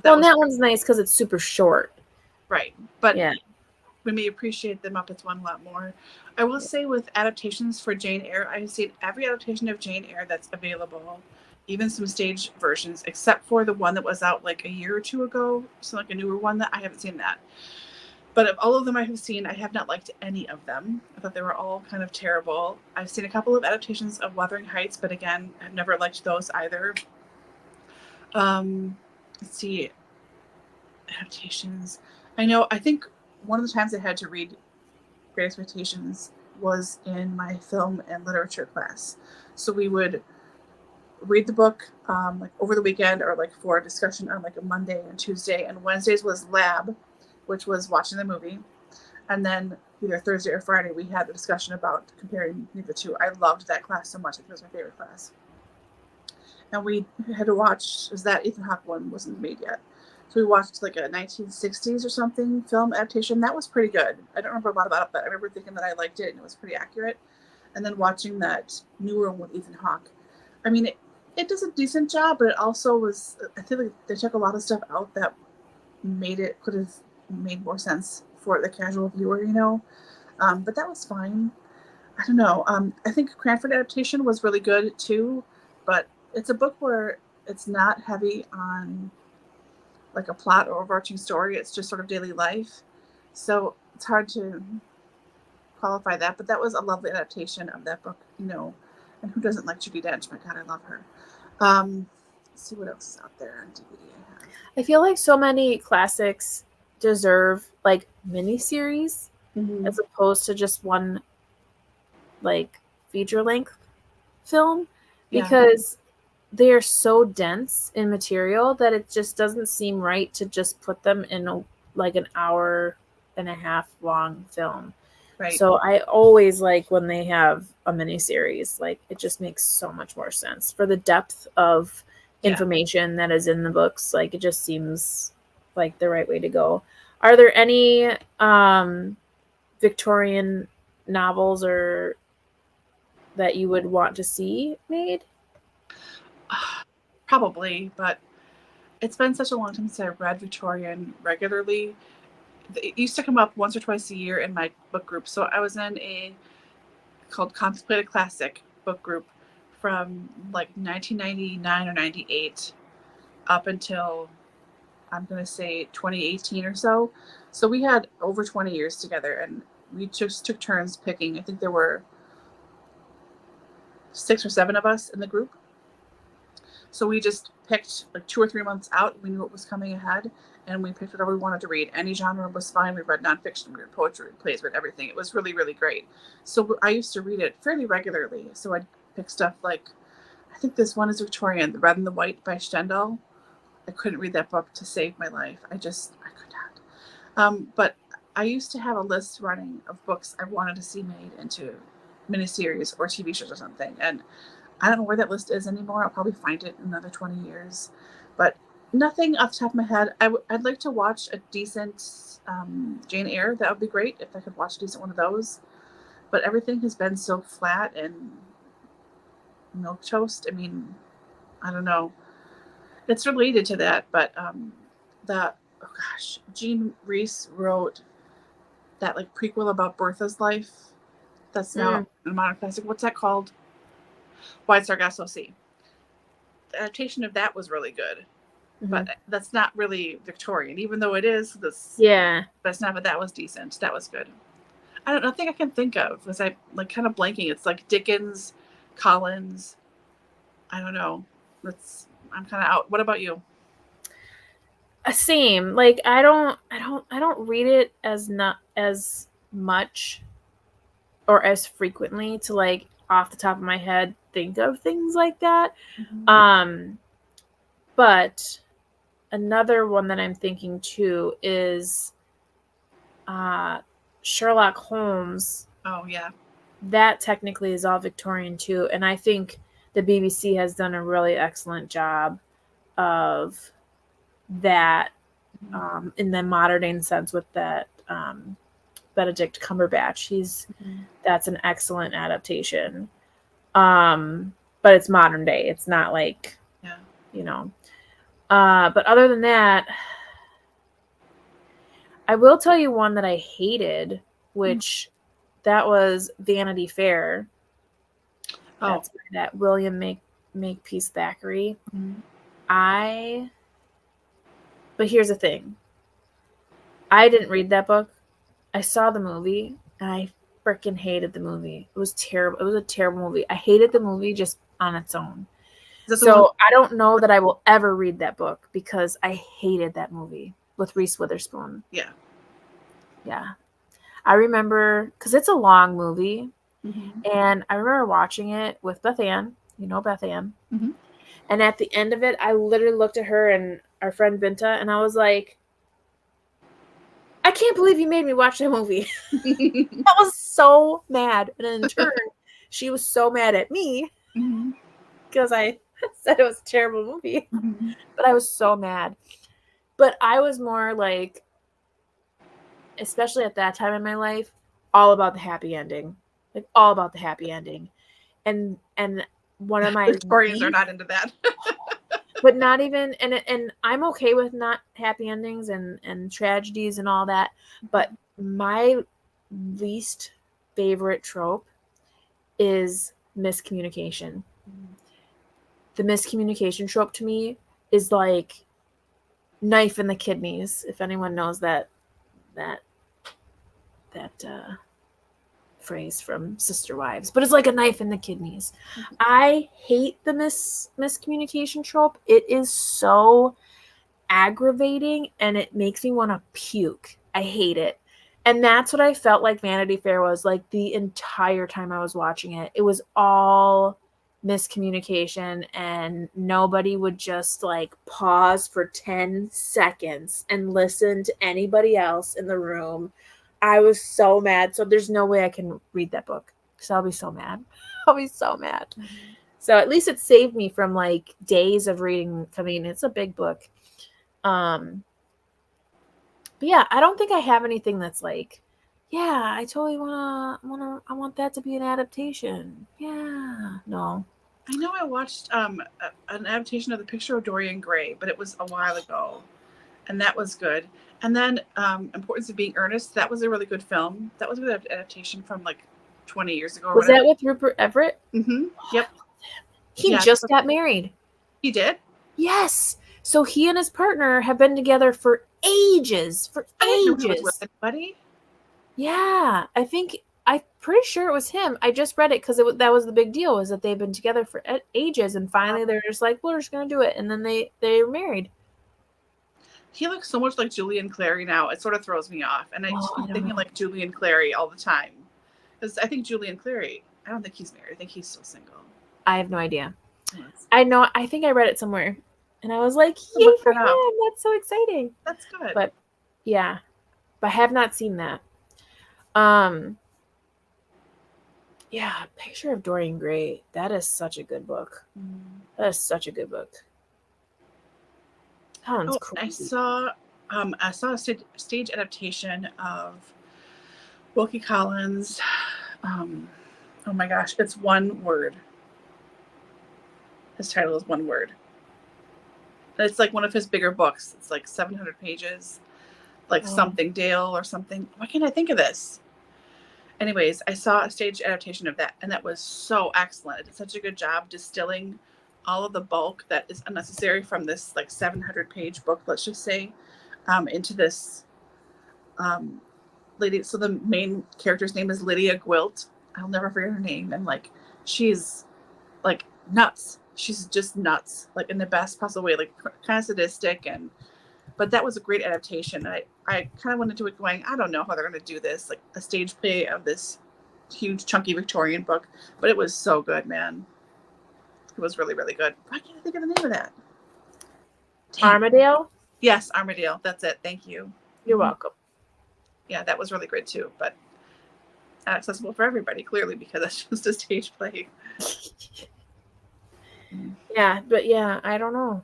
that one's nice because it's super short. Right. But we may appreciate the Muppets one a lot more. I will say with adaptations for Jane Eyre, I've seen every adaptation of Jane Eyre that's available, even some stage versions, except for the one that was out like a year or 2 ago. So like a newer one that I haven't seen that. But of all of them I have seen, I have not liked any of them. I thought they were all kind of terrible. I've seen a couple of adaptations of Wuthering Heights, but again, I've never liked those either. Let's see. Adaptations. I think one of the times I had to read Great Expectations was in my film and literature class. So we would read the book like over the weekend, or like for a discussion on like a Monday and Tuesday, and Wednesdays was lab, which was watching the movie. And then either Thursday or Friday, we had a discussion about comparing the two. I loved that class so much. It was my favorite class. And we had to watch, was that Ethan Hawke one wasn't made yet. So we watched like a 1960s or something film adaptation. That was pretty good. I don't remember a lot about it, but I remember thinking that I liked it and it was pretty accurate. And then watching that newer one with Ethan Hawke. I mean, it does a decent job, but it also was, I feel like they took a lot of stuff out that could have made more sense for the casual viewer, but that was fine. I don't know. I think Cranford adaptation was really good too, but it's a book where it's not heavy on like a plot or overarching story. It's just sort of daily life. So it's hard to qualify that, but that was a lovely adaptation of that book, and who doesn't like Judi Dench? My God, I love her. Let's see what else is out there on DVD I have. I feel like so many classics deserve like miniseries. Mhm. as opposed to just one like feature length film, Yeah. because they are so dense in material that it just doesn't seem right to just put them in an hour and a half long film. Right. So I always like when they have a miniseries. Like, it just makes so much more sense for the depth of information that is in the books. Like, it just seems like the right way to go. Are there any Victorian novels or that you would want to see made? Probably, but it's been such a long time since I read Victorian regularly. It used to come up once or twice a year in my book group. So I was in a called Contemplated Classic book group from like 1999 or 98 up until, I'm going to say, 2018 or so. So we had over 20 years together, and we just took turns picking. I think there were 6 or 7 of us in the group. So we just picked like 2 or 3 months out. We knew what was coming ahead, and we picked whatever we wanted to read. Any genre was fine. We read nonfiction, we read poetry, plays, read everything. It was really, really great. So I used to read it fairly regularly. So I'd pick stuff like, I think this one is Victorian, The Red and the White by Stendhal. I couldn't read that book to save my life. I could not. But I used to have a list running of books I wanted to see made into miniseries or TV shows or something. And I don't know where that list is anymore. I'll probably find it in another 20 years. But nothing off the top of my head. I'd like to watch a decent Jane Eyre. That would be great if I could watch a decent one of those. But everything has been so flat and milquetoast. I mean, I don't know. It's related to that, but Jean Reese wrote that like prequel about Bertha's life. That's now a modern classic. What's that called? Wide Sargasso Sea. The adaptation of that was really good, but that's not really Victorian, even though it is. That's not. But that was decent. That was good. I don't know. Nothing I can think of because I like kind of blanking. It's like Dickens, Collins. I don't know. I'm kind of out. What about you? Same. Like, I don't read it as much or as frequently to like off the top of my head think of things like that. But another one that I'm thinking too is Sherlock Holmes. Oh yeah. That technically is all Victorian too, and I think the BBC has done a really excellent job of that in the modern day sense with that Benedict Cumberbatch. That's an excellent adaptation. But it's modern day. It's not like, but other than that, I will tell you one that I hated, which that was Vanity Fair. That's by that William Makepeace Thackeray. But here's the thing. I didn't read that book. I saw the movie, and I freaking hated the movie. It was terrible. It was a terrible movie. I hated the movie just on its own. So I don't know that I will ever read that book because I hated that movie with Reese Witherspoon. Yeah. Yeah. I remember, because it's a long movie, and I remember watching it with Beth Ann. You know Beth Ann. And at the end of it, I literally looked at her and our friend Binta, and I was like, I can't believe you made me watch that movie. I was so mad. And in turn, she was so mad at me because I said it was a terrible movie. But I was so mad. But I was more like, especially at that time in my life, all about the happy ending. Like, all about the happy ending. And one of my Victorians are not into that. But not even, and I'm okay with not happy endings and tragedies and all that, but my least favorite trope is miscommunication. The miscommunication trope to me is like knife in the kidneys, if anyone knows that phrase from Sister Wives, but it's like a knife in the kidneys. I hate the miscommunication trope. It is so aggravating and it makes me want to puke. I hate it. And that's what I felt like Vanity Fair was like the entire time I was watching it. It was all miscommunication, and nobody would just like pause for 10 seconds and listen to anybody else in the room. I was so mad. So there's no way I can read that book because I'll be so mad. I'll be so mad. Mm-hmm. So at least it saved me from like days of reading. I mean, it's a big book. But yeah, I don't think I have anything that's like, yeah, I totally I want that to be an adaptation. Yeah, no. I know I watched an adaptation of The Picture of Dorian Gray, but it was a while ago, and that was good. And then Importance of Being Earnest, that was a really good film. That was a good adaptation from like 20 years ago. Was that with Rupert Everett? Mm-hmm. Yep. He just got married. He did? Yes. So he and his partner have been together for ages. For ages. I didn't know he was with anybody. Yeah, I'm pretty sure it was him. I just read it because that was the big deal, was that they've been together for ages, and finally they're just like, well, we're just gonna do it, and then they're married. He looks so much like Julian Clary now. It sort of throws me off, and I'm thinking like Julian Clary all the time, because I think Julian Clary. I don't think he's married. I think he's still single. I have no idea. I know. I think I read it somewhere, and I was like, "Yay for him! That's so exciting." That's good. But yeah, but I have not seen that. Yeah, Picture of Dorian Gray. That is such a good book. That is such a good book. Oh, I saw a stage adaptation of Wilkie Collins. Oh my gosh, it's one word. His title is one word. It's like one of his bigger books. It's like 700 pages, like Something Dale or something. Why can't I think of this? Anyways, I saw a stage adaptation of that, and that was so excellent. It did such a good job distilling all of the bulk that is unnecessary from this like 700-page book, let's just say, into this lady. So the main character's name is Lydia Gwilt. I'll never forget her name. And like, she's like nuts. She's just nuts, like in the best possible way, like kind of sadistic. But that was a great adaptation. I kind of went into it going, I don't know how they're going to do this, like a stage play of this huge chunky Victorian book, but it was so good, man. It was really, really good. Why can't I think of the name of that? Armadale? Yes, Armadale. That's it. Thank you. You're welcome. Yeah, that was really good too, but not accessible for everybody, clearly, because that's just a stage play. Yeah, but yeah, I don't know.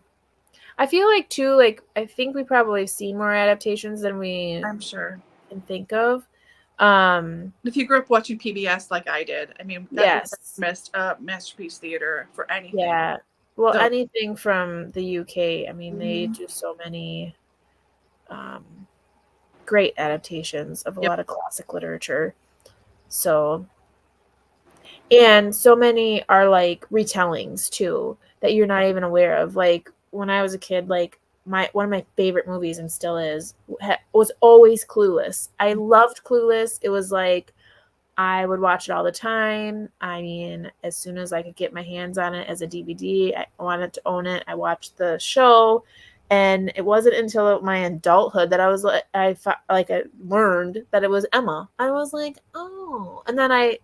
I feel like too, like I think we probably see more adaptations than I'm sure can think of. If you grew up watching PBS like I did, I mean, yes, missed Masterpiece Theater for anything. Yeah, well, anything from the UK. I mean, they do so many great adaptations of a lot of classic literature. So, and so many are like retellings too that you're not even aware of. Like when I was a kid, like one of my favorite movies, and still is, was always Clueless. I loved Clueless. It was like I would watch it all the time. I mean, as soon as I could get my hands on it as a DVD, I wanted to own it. I watched the show, and it wasn't until my adulthood that I learned that it was Emma. I was like, oh, and then I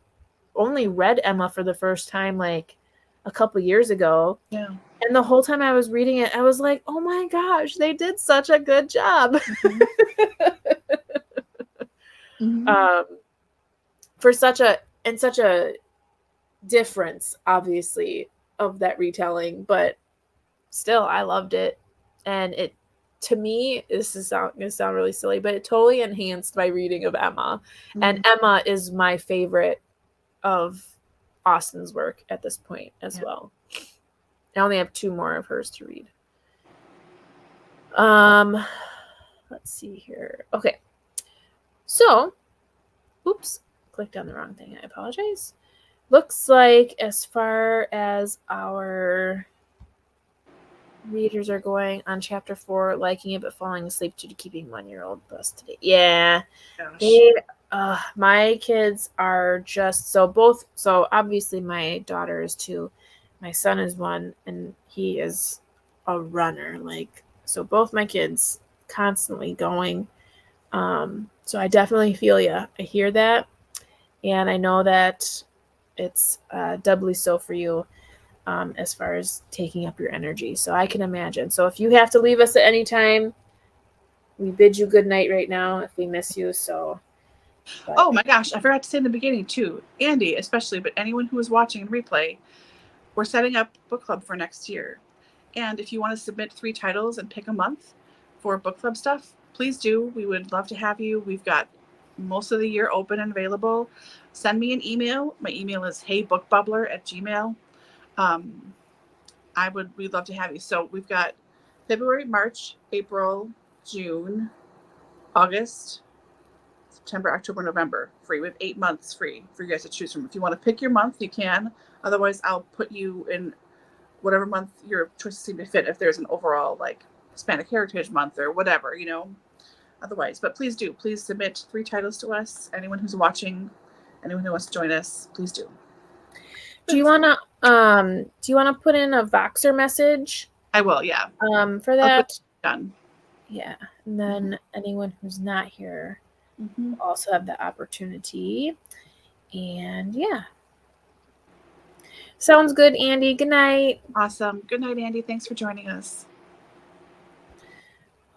only read Emma for the first time like a couple years ago. Yeah. And the whole time I was reading it, I was like, oh my gosh, they did such a good job. For such a difference, obviously, of that retelling, but still, I loved it. And it, to me, this is gonna sound really silly, but it totally enhanced my reading of Emma. And Emma is my favorite of Austen's work at this point as well. I only have 2 more of hers to read. Let's see here. Okay. So, oops, clicked on the wrong thing. I apologize. Looks like as far as our readers are going on chapter 4, liking it but falling asleep due to keeping 1-year-old bus today. Yeah. My kids are just so obviously my daughter is 2, my son is 1, and he is a runner. Like, so both my kids constantly going. So I definitely feel you. I hear that. And I know that it's doubly so for you as far as taking up your energy. So I can imagine. So if you have to leave us at any time, we bid you good night right now if we miss you. So, Oh my gosh, I forgot to say in the beginning too, Andy especially, but anyone who is watching in replay, we're setting up book club for next year. And if you want to submit 3 titles and pick a month for book club stuff, please do. We would love to have you. We've got most of the year open and available. Send me an email. My email is heybookbubbler@gmail. We'd love to have you. So we've got February, March, April, June, August, September, October, November free. We have 8 months free for you guys to choose from. If you want to pick your month, you can. Otherwise, I'll put you in whatever month your choices seem to fit. If there's an overall like Hispanic Heritage Month or whatever, Otherwise, but please do. Please submit 3 titles to us. Anyone who's watching, anyone who wants to join us, please do. Do you wanna put in a Voxer message? I will, yeah. For that. Done. Yeah, and then anyone who's not here will also have the opportunity. And yeah. Sounds good, Andy. Good night. Awesome. Good night, Andy. Thanks for joining us.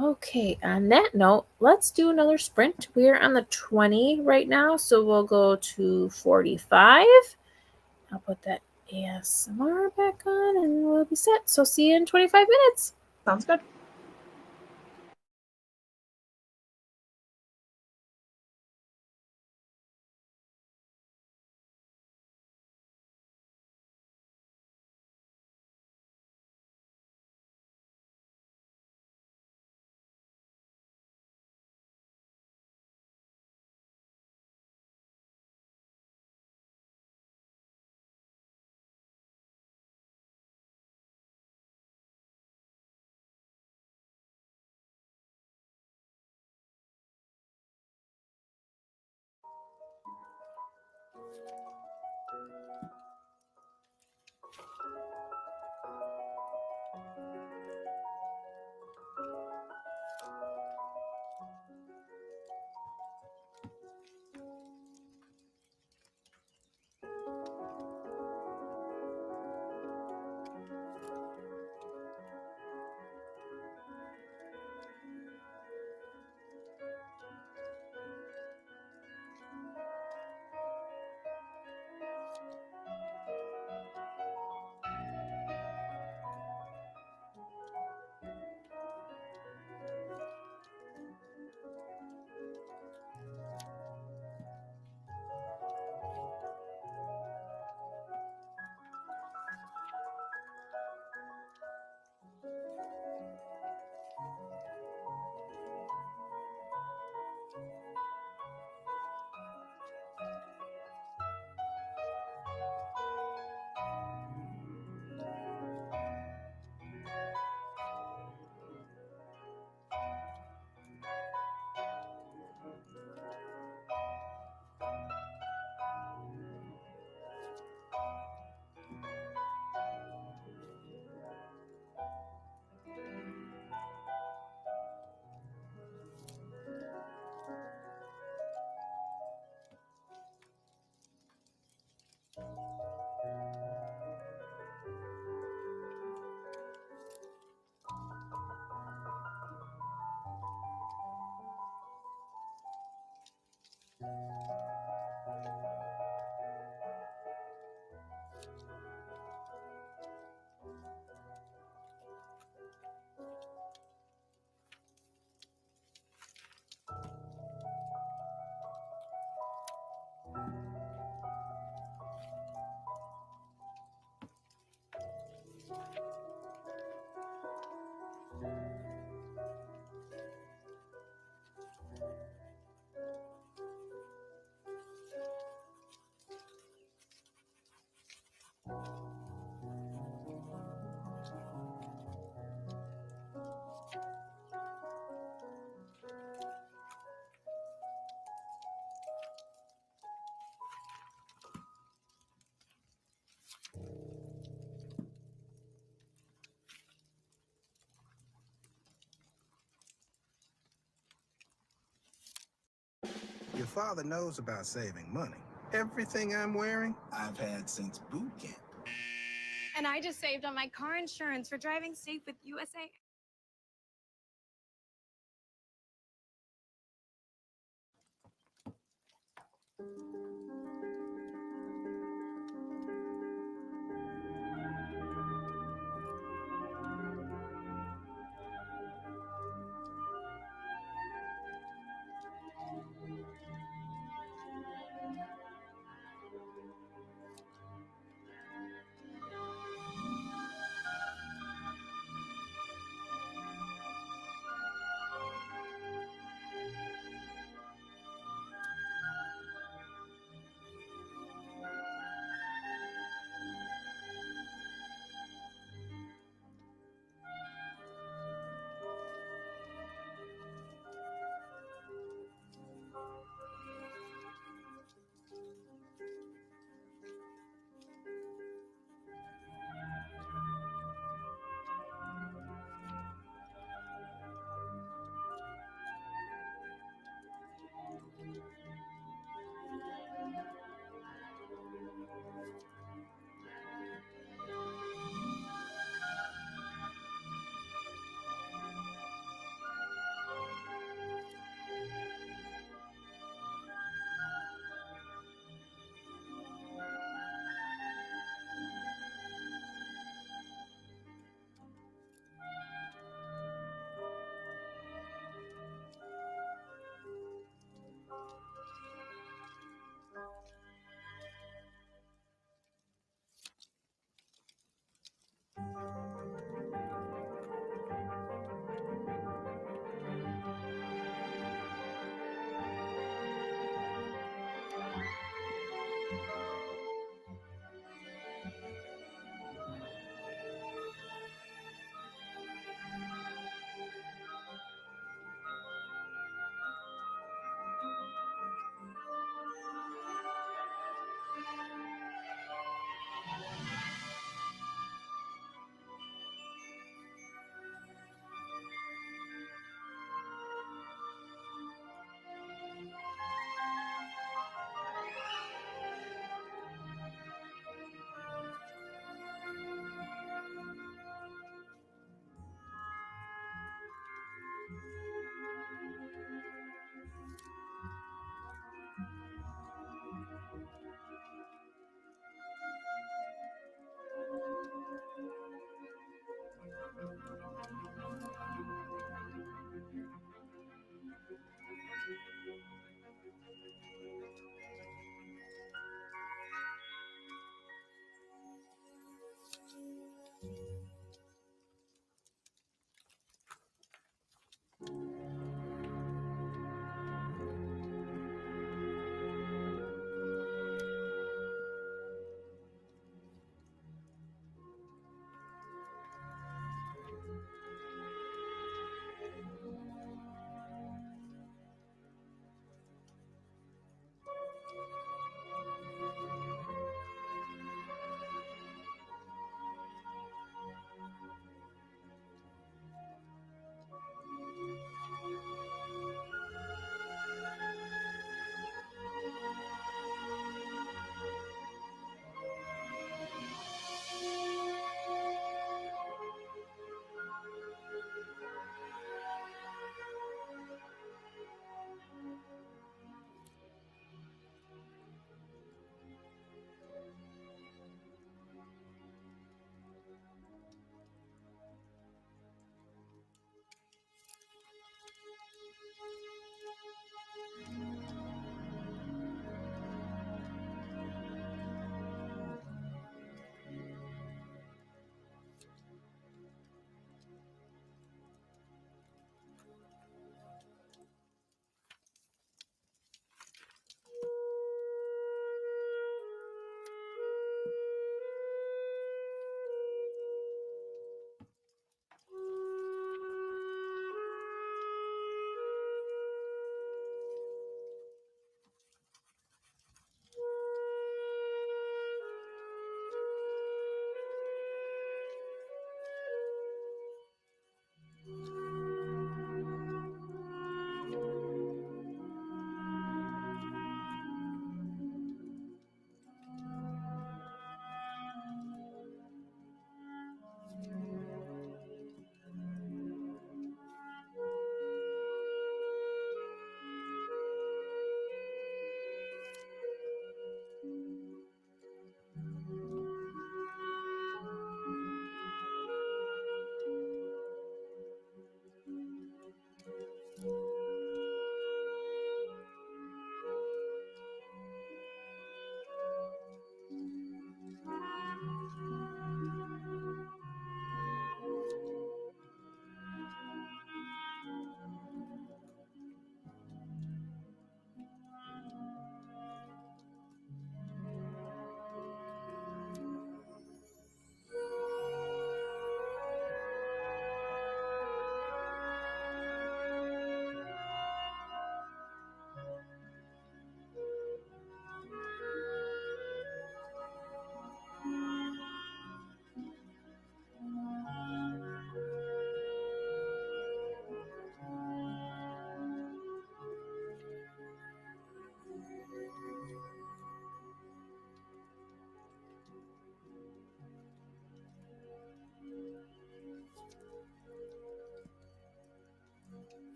Okay, on that note, let's do another sprint. We're on the 20 right now, so we'll go to 45. I'll put that ASMR back on and we'll be set. So see you in 25 minutes. Sounds good. Your father knows about saving money. Everything I'm wearing, I've had since boot camp. And I just saved on my car insurance for driving safe with USA.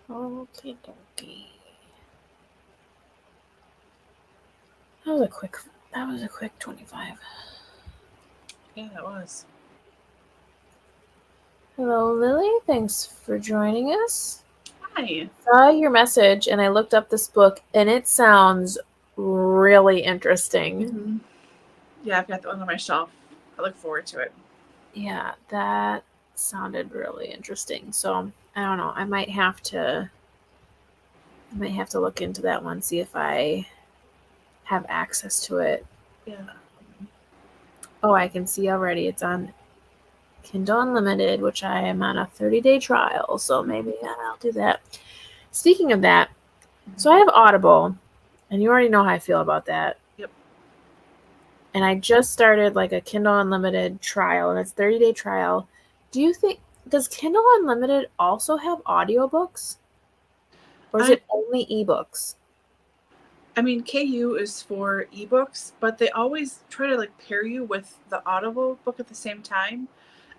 Okay, dokie. That was a quick 25. Yeah, that was. Hello, Lily. Thanks for joining us. Hi. Saw your message and I looked up this book and it sounds really interesting. Yeah, I've got that one on my shelf. I look forward to it. Yeah, that sounded really interesting. So I don't know. I might have to look into that one, see if I have access to it. Yeah. Oh, I can see already. It's on Kindle Unlimited, which I am on a 30-day trial. So maybe I'll do that. Speaking of that, so I have Audible, and you already know how I feel about that. Yep. And I just started like a Kindle Unlimited trial, and it's 30-day trial. Does Kindle Unlimited also have audiobooks? Or is it only ebooks? I mean, KU is for ebooks, but they always try to like pair you with the Audible book at the same time.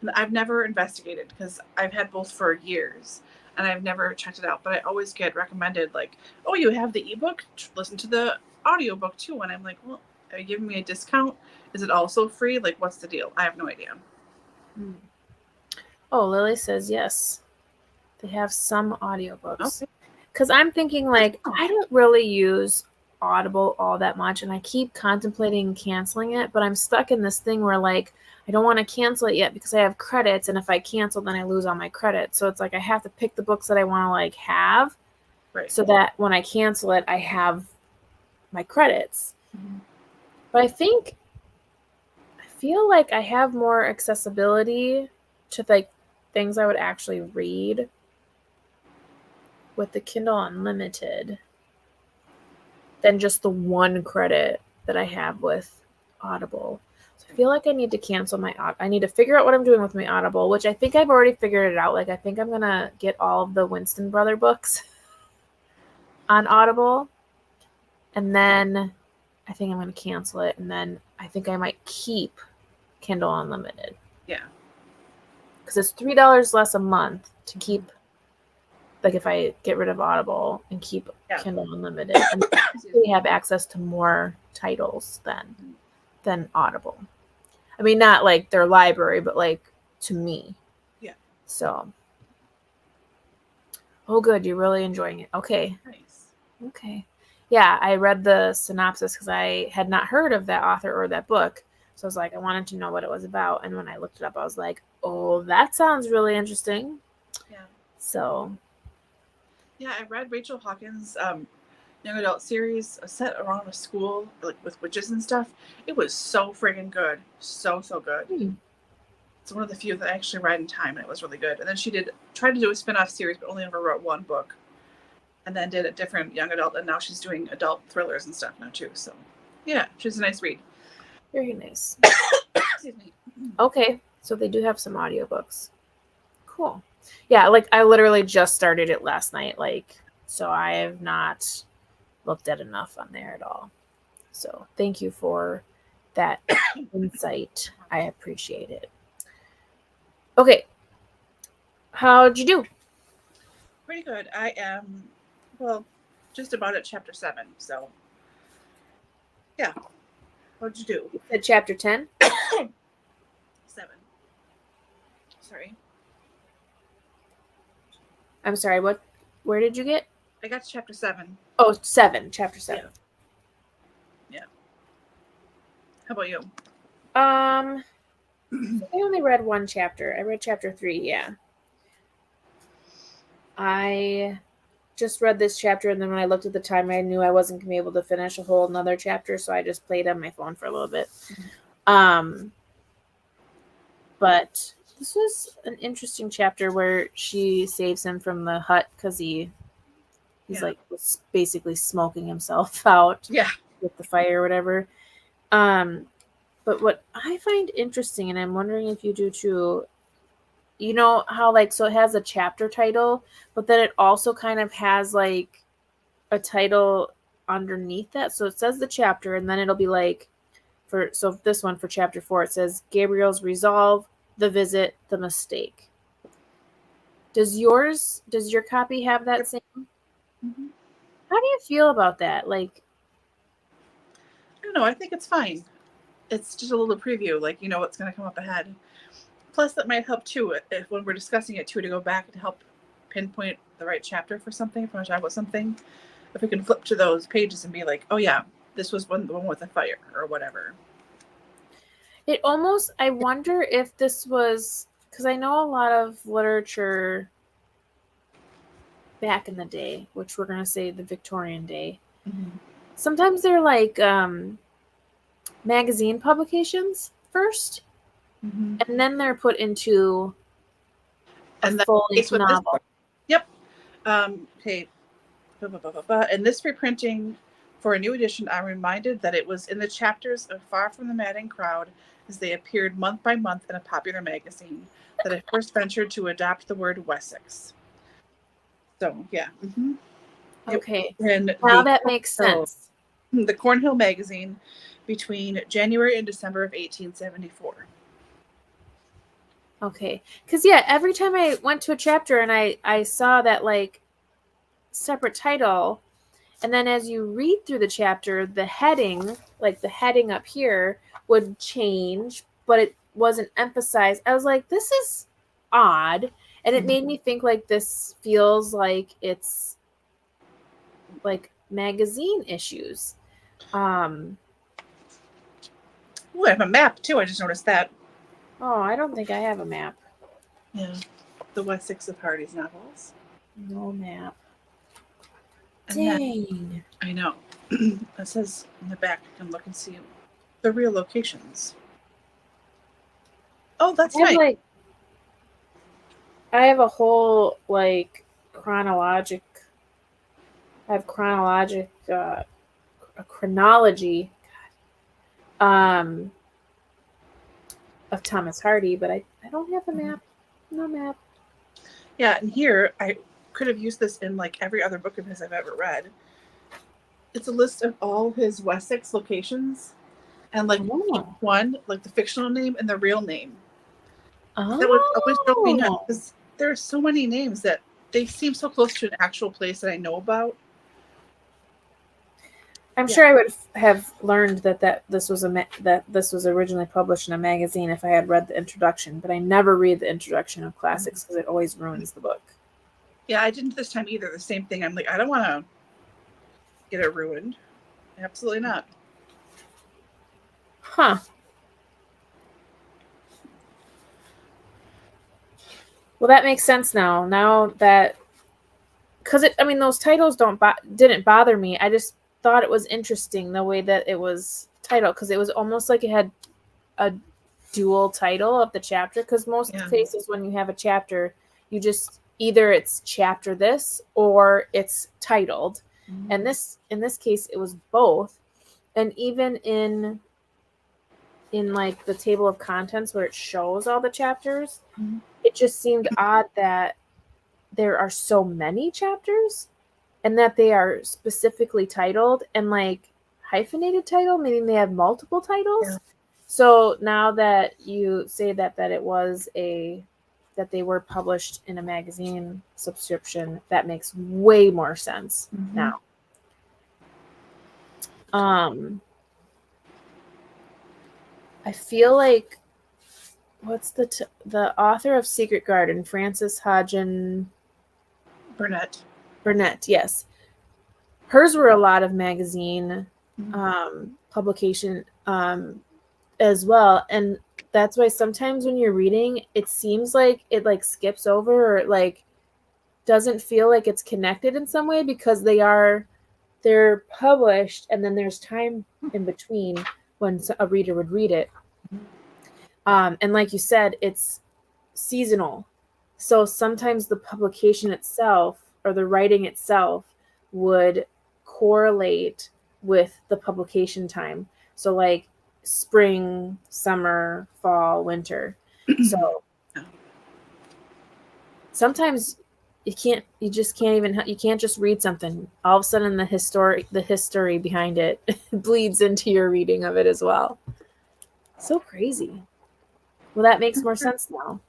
And I've never investigated because I've had both for years and I've never checked it out. But I always get recommended like, oh, you have the ebook, listen to the audiobook too. And I'm like, well, are you giving me a discount? Is it also free? Like, what's the deal? I have no idea. Oh, Lily says yes. They have some audiobooks. Okay. Because I'm thinking, like, I don't really use Audible all that much, and I keep contemplating canceling it, but I'm stuck in this thing where, like, I don't want to cancel it yet because I have credits, and if I cancel, then I lose all my credits. So it's like I have to pick the books that I want to, like, have, Right. so that when I cancel it, I have my credits. But I feel like I have more accessibility to, like, things I would actually read with the Kindle Unlimited than just the one credit that I have with Audible. So I feel like I need to cancel I need to figure out what I'm doing with my Audible, which I think I've already figured it out. Like, I think I'm going to get all of the Winston Brother books on Audible. And then I think I'm going to cancel it. And then I think I might keep Kindle Unlimited. Yeah. Because it's $3 less a month to keep, like, if I get rid of Audible and keep Kindle Unlimited, and we have access to more titles than Audible. I mean, not like their library, but like to me. Yeah. So. Oh, good. You're really enjoying it. Okay. Nice. Okay. Yeah, I read the synopsis because I had not heard of that author or that book. So I was like, I wanted to know what it was about. And when I looked it up, I was like, oh, that sounds really interesting. Yeah. So. Yeah, I read Rachel Hawkins' young adult series set around a school, like with witches and stuff. It was so friggin' good. So good. It's one of the few that I actually read in time, and it was really good. And then she tried to do a spin-off series, but only ever wrote one book. And then did a different young adult, and now she's doing adult thrillers and stuff now too. So yeah, she's a nice read. Very nice. Excuse me. Okay, so they do have some audiobooks. Cool. Yeah, like I literally just started it last night, like, so I have not looked at enough on there at all. So thank you for that insight. I appreciate it. Okay. How'd you do? Pretty good. I am, well, just about at chapter 7. So yeah. What'd you do? You said chapter 10? 7. Sorry. I'm sorry, where did you get? I got to chapter 7. Oh, 7. Chapter 7. Yeah. How about you? I only read one chapter. I read chapter 3, yeah. I just read this chapter, and then when I looked at the time, I knew I wasn't going to be able to finish a whole another chapter, so I just played on my phone for a little bit. But this was an interesting chapter where she saves him from the hut because he's like was basically smoking himself out with the fire or whatever. But what I find interesting, and I'm wondering if you do too, you know how like, so it has a chapter title, but then it also kind of has like a title underneath that. So it says the chapter, and then it'll be like, so this one for chapter 4, it says Gabriel's resolve, the visit, the mistake. Does your copy have that same? Mm-hmm. How do you feel about that? Like, I don't know. I think it's fine. It's just a little preview, like you know what's going to come up ahead. Plus, that might help too if when we're discussing it too, to go back and help pinpoint the right chapter for something. If I want to talk about something, if we can flip to those pages and be like, oh yeah, this was the one with the fire or whatever. it almost, I wonder if this was, because I know a lot of literature back in the day, which we're going to say the Victorian day, sometimes they're like magazine publications first, and then they're put into a full-length novel. Yep. Okay. In this reprinting for a new edition, I'm reminded that it was in the chapters of Far from the Madding Crowd, as they appeared month by month in a popular magazine, that I first ventured to adopt the word Wessex. So, yeah. Okay. And now that makes sense. The Cornhill magazine between January and December of 1874. Okay. Because, yeah, every time I went to a chapter and I saw that, like, separate title, and then as you read through the chapter, the heading, like the heading up here, would change, but it wasn't emphasized. I was like, this is odd. And it made me think, like, this feels like it's like magazine issues. Oh, I have a map too. I just noticed that. Oh, I don't think I have a map. Yeah. The Wessex of Hardy's novels. No map. And Dang. I know. It says in the back, you can look and see the real locations. Oh, that's nice. I have a whole, like, chronology of Thomas Hardy, but I don't have a map. No map. Yeah, and here I could have used this in like every other book of his I've ever read. It's a list of all his Wessex locations, and like each one, like the fictional name and the real name. That would always throw me nuts because there are so many names that they seem so close to an actual place that I know about. I'm sure I would have learned that this was originally published in a magazine if I had read the introduction, but I never read the introduction of classics because it always ruins the book. Yeah, I didn't this time either. The same thing. I'm like, I don't want to get it ruined. Absolutely not. Huh. Well, that makes sense now. Now that, because those titles didn't bother me. I just thought it was interesting the way that it was titled, because it was almost like it had a dual title of the chapter. Because most cases when you have a chapter, you just either it's chapter this or it's titled, and in this case it was both. And even in like the table of contents where it shows all the chapters, it just seemed odd that there are so many chapters and that they are specifically titled and like hyphenated title, meaning they have multiple titles. Yeah. So now that you say that it was that they were published in a magazine subscription, that makes way more sense now. I feel like, what's the author of Secret Garden, Frances Hodgson Burnett, yes. Hers were a lot of magazine publication as well, and that's why sometimes when you're reading, it seems like it like skips over or it like doesn't feel like it's connected in some way, because they're published and then there's time in between when a reader would read it. And like you said, it's seasonal. So sometimes the publication itself or the writing itself would correlate with the publication time. So like spring, summer, fall, winter. So sometimes you can't just read something. All of a sudden the history behind it bleeds into your reading of it as well. So crazy. Well, that makes more sense now.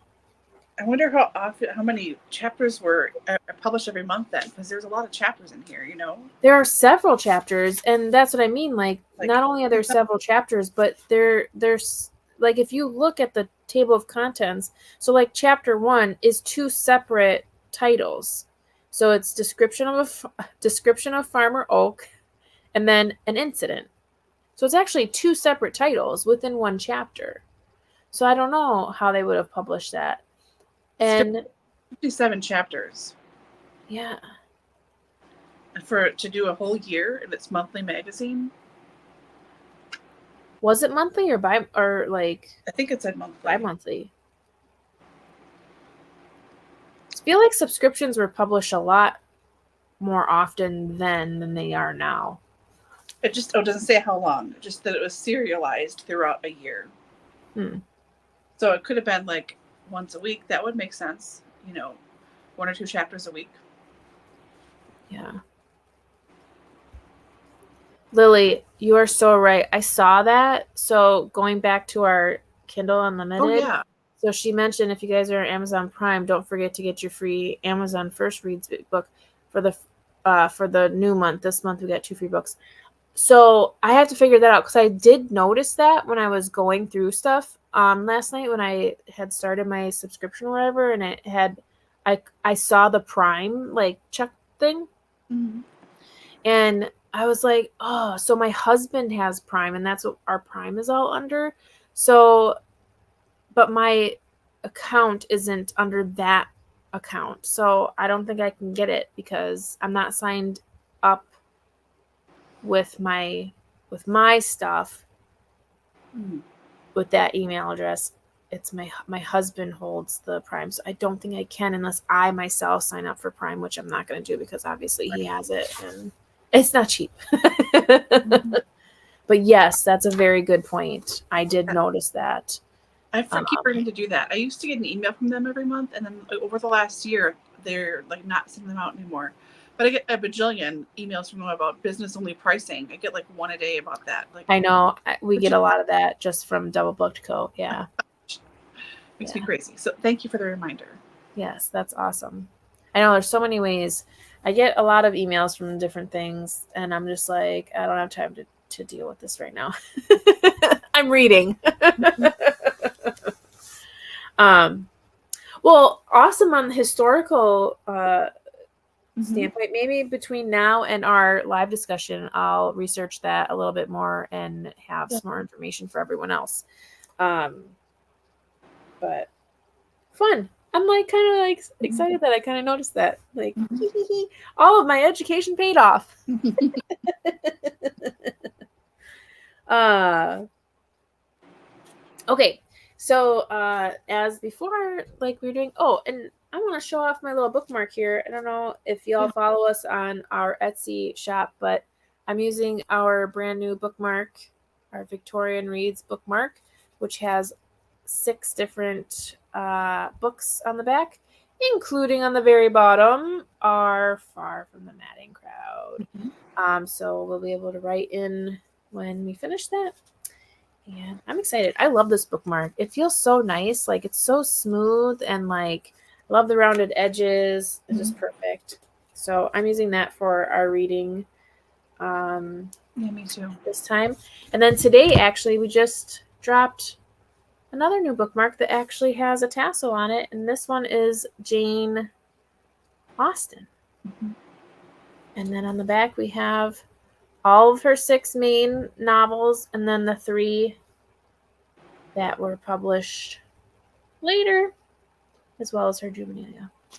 I wonder how many chapters were published every month then, because there's a lot of chapters in here, you know? There are several chapters, and that's what I mean. Like not only are there several chapters, but there's like if you look at the table of contents, so like chapter 1 is 2 separate titles. So it's description of Farmer Oak, and then an incident. So it's actually 2 separate titles within one chapter. So I don't know how they would have published that. And 57 chapters. Yeah. And to do a whole year in its monthly magazine. Was it monthly or like? I think it said monthly. Bi-monthly. I feel like subscriptions were published a lot more often then than they are now. It just doesn't say how long. Just that it was serialized throughout a year. So it could have been like once a week. That would make sense. You know, 1 or 2 chapters a week. Yeah. Lily, you are so right. I saw that. So going back to our Kindle Unlimited. Oh, yeah. So she mentioned if you guys are on Amazon Prime, don't forget to get your free Amazon First Reads book for the new month. This month we got 2 free books. So I have to figure that out because I did notice that when I was going through stuff last night when I had started my subscription or whatever, and it had I saw the Prime like check thing, and I was like, oh, so my husband has Prime, and that's what our Prime is all under. So, but my account isn't under that account, so I don't think I can get it because I'm not signed up with my stuff with that email address. It's my husband holds the Prime, so I don't think I can unless I myself sign up for Prime, which I'm not going to do because obviously he has it and it's not cheap. But yes, that's a very good point. I did notice that. I keep forgetting to do that. I used to get an email from them every month, and then over the last year, they're like not sending them out anymore. But I get a bajillion emails from them about business-only pricing. I get like 1 a day about that. Like, I know. We get a lot of that just from DoubleBookedCo. Yeah. Makes me crazy. So thank you for the reminder. Yes, that's awesome. I know there's so many ways. I get a lot of emails from different things, and I'm just like, I don't have time to deal with this right now. I'm reading. Well, awesome on the historical standpoint. Maybe between now and our live discussion, I'll research that a little bit more and have some more information for everyone else. But fun. I'm like kind of like excited that I kind of noticed that. Like, all of my education paid off. Okay. So as before, like we were doing, and I want to show off my little bookmark here. I don't know if y'all follow us on our Etsy shop, but I'm using our brand new bookmark, our Victorian Reads bookmark, which has 6 different books on the back, including on the very bottom are Far from the Madding Crowd. So we'll be able to write in when we finish that. And I'm excited. I love this bookmark. It feels so nice. Like it's so smooth and like I love the rounded edges. It's just perfect. So I'm using that for our reading. Yeah, me too. This time. And then today, actually, we just dropped another new bookmark that actually has a tassel on it. And this one is Jane Austen. And then on the back, we have all of her 6 main novels, and then the 3 that were published later, as well as her juvenilia. So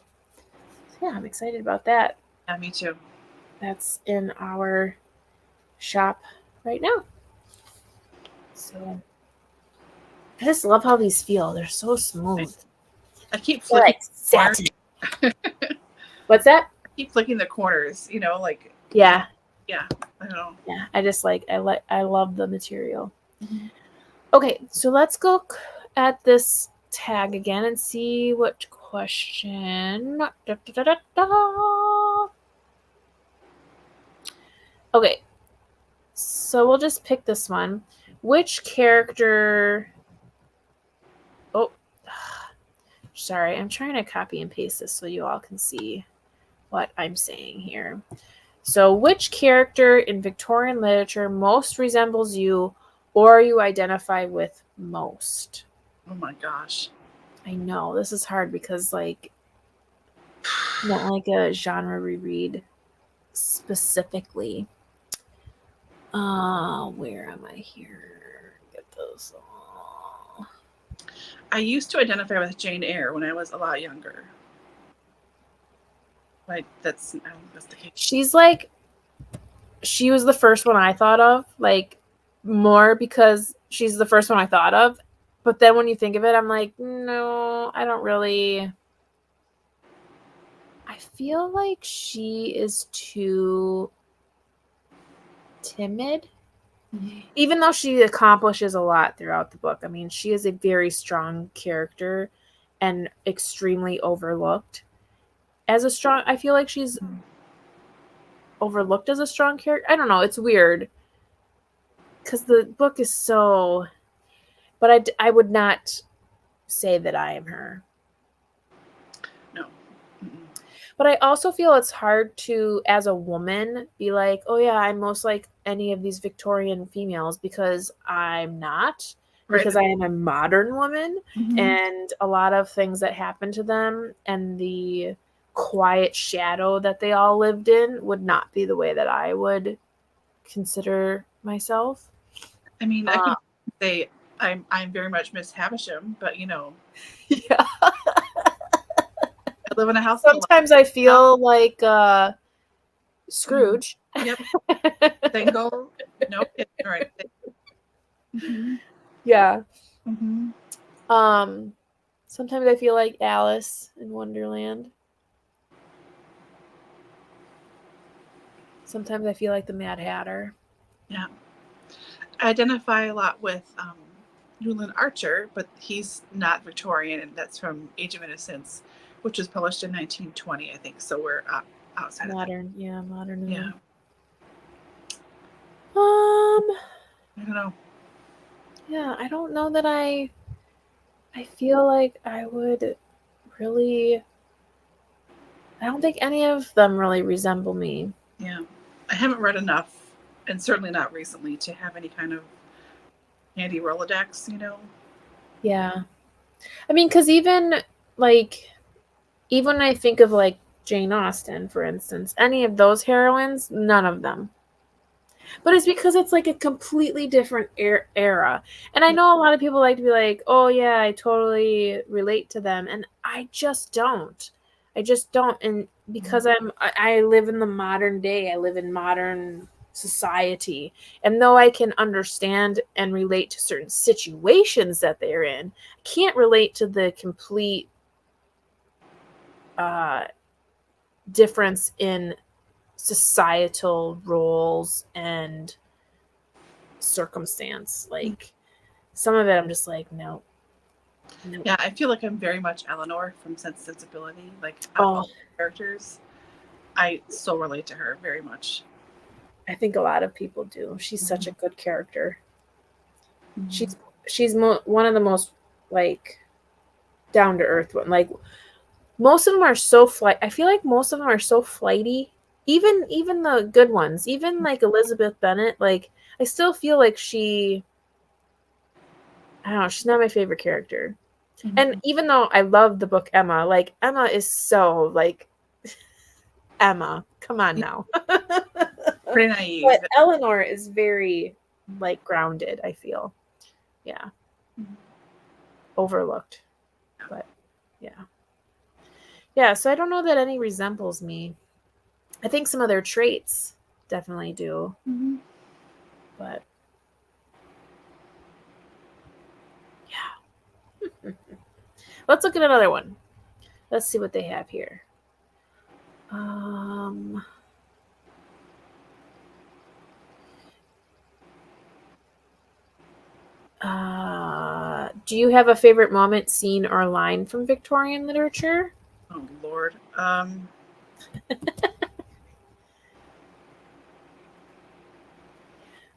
yeah, I'm excited about that. Yeah, me too. That's in our shop right now. So I just love how these feel. They're so smooth. I keep flicking like satin. What's that? I keep flicking the corners, you know, like yeah. I don't know. Yeah, I just I love the material. Okay, so let's go at this tag again and see what question. Okay, so we'll just pick this one. Which character? Sorry, I'm trying to copy and paste this so you all can see what I'm saying here. So, which character in Victorian literature most resembles you or you identify with most? Oh my gosh. I know this is hard because, like, not like a genre reread specifically. Where am I here? Get those. I used to identify with Jane Eyre when I was a lot younger. Like that's I don't think that's the case. She's like, she was the first one I thought of, like, more because she's the first one I thought of. But then when you think of it, I'm like, no, I don't really. I feel like she is too timid. Even though she accomplishes a lot throughout the book. I mean, she is a very strong character and extremely overlooked. I feel like she's overlooked as a strong character. I don't know. It's weird because the book is so. But I would not say that I am her. No. But I also feel it's hard to, as a woman, be like, oh yeah, I'm most like any of these Victorian females because I'm not. Right. Because I am a modern woman, Mhm. and a lot of things that happened to them and the quiet shadow that they all lived in would not be the way that I would consider myself. I mean, I could say I'm very much Miss Havisham, but you know, Yeah. I live in a house. Sometimes I feel like Scrooge. Yep. Single. Nope. All right. Mm-hmm. Yeah. Mm-hmm. Sometimes I feel like Alice in Wonderland. Sometimes I feel like the Mad Hatter. Yeah. I identify a lot with Newland Archer, but he's not Victorian, and that's from Age of Innocence, which was published in 1920, I think. So we're outside Modern. of that. Yeah, modern. Yeah. I don't know. Yeah, I don't know that I feel like I would really. I don't think any of them really resemble me. Yeah. I haven't read enough, and certainly not recently, to have any kind of handy Rolodex, you know? Yeah. I mean, because even when I think of like Jane Austen, for instance, any of those heroines, none of them. But it's because it's like a completely different era. And I know a lot of people like to be like, oh, yeah, I totally relate to them. And I just don't. And because I live in the modern day, I live in modern society. And though I can understand and relate to certain situations that they're in, I can't relate to the complete difference in societal roles and circumstance. Like some of it I'm just like, no. Yeah, I feel like I'm very much Eleanor from Sense Sensibility. Like all the characters, I so relate to her very much. I think a lot of people do. She's such a good character. Mm-hmm. She's one of the most like down to earth one. Like most of them are so I feel like most of them are so flighty. Even the good ones, even like Elizabeth Bennet, like I still feel like I don't know, she's not my favorite character. Mm-hmm. And even though I love the book Emma, like Emma is so like Emma. Come on now. Pretty naive. But Eleanor is very like grounded, I feel. Yeah. Mm-hmm. Overlooked. But yeah. Yeah, so I don't know that any resembles me. I think some of their traits definitely do. Mm-hmm. But yeah. Let's look at another one. Let's see what they have here. Do you have a favorite moment, scene, or line from Victorian literature? Oh Lord.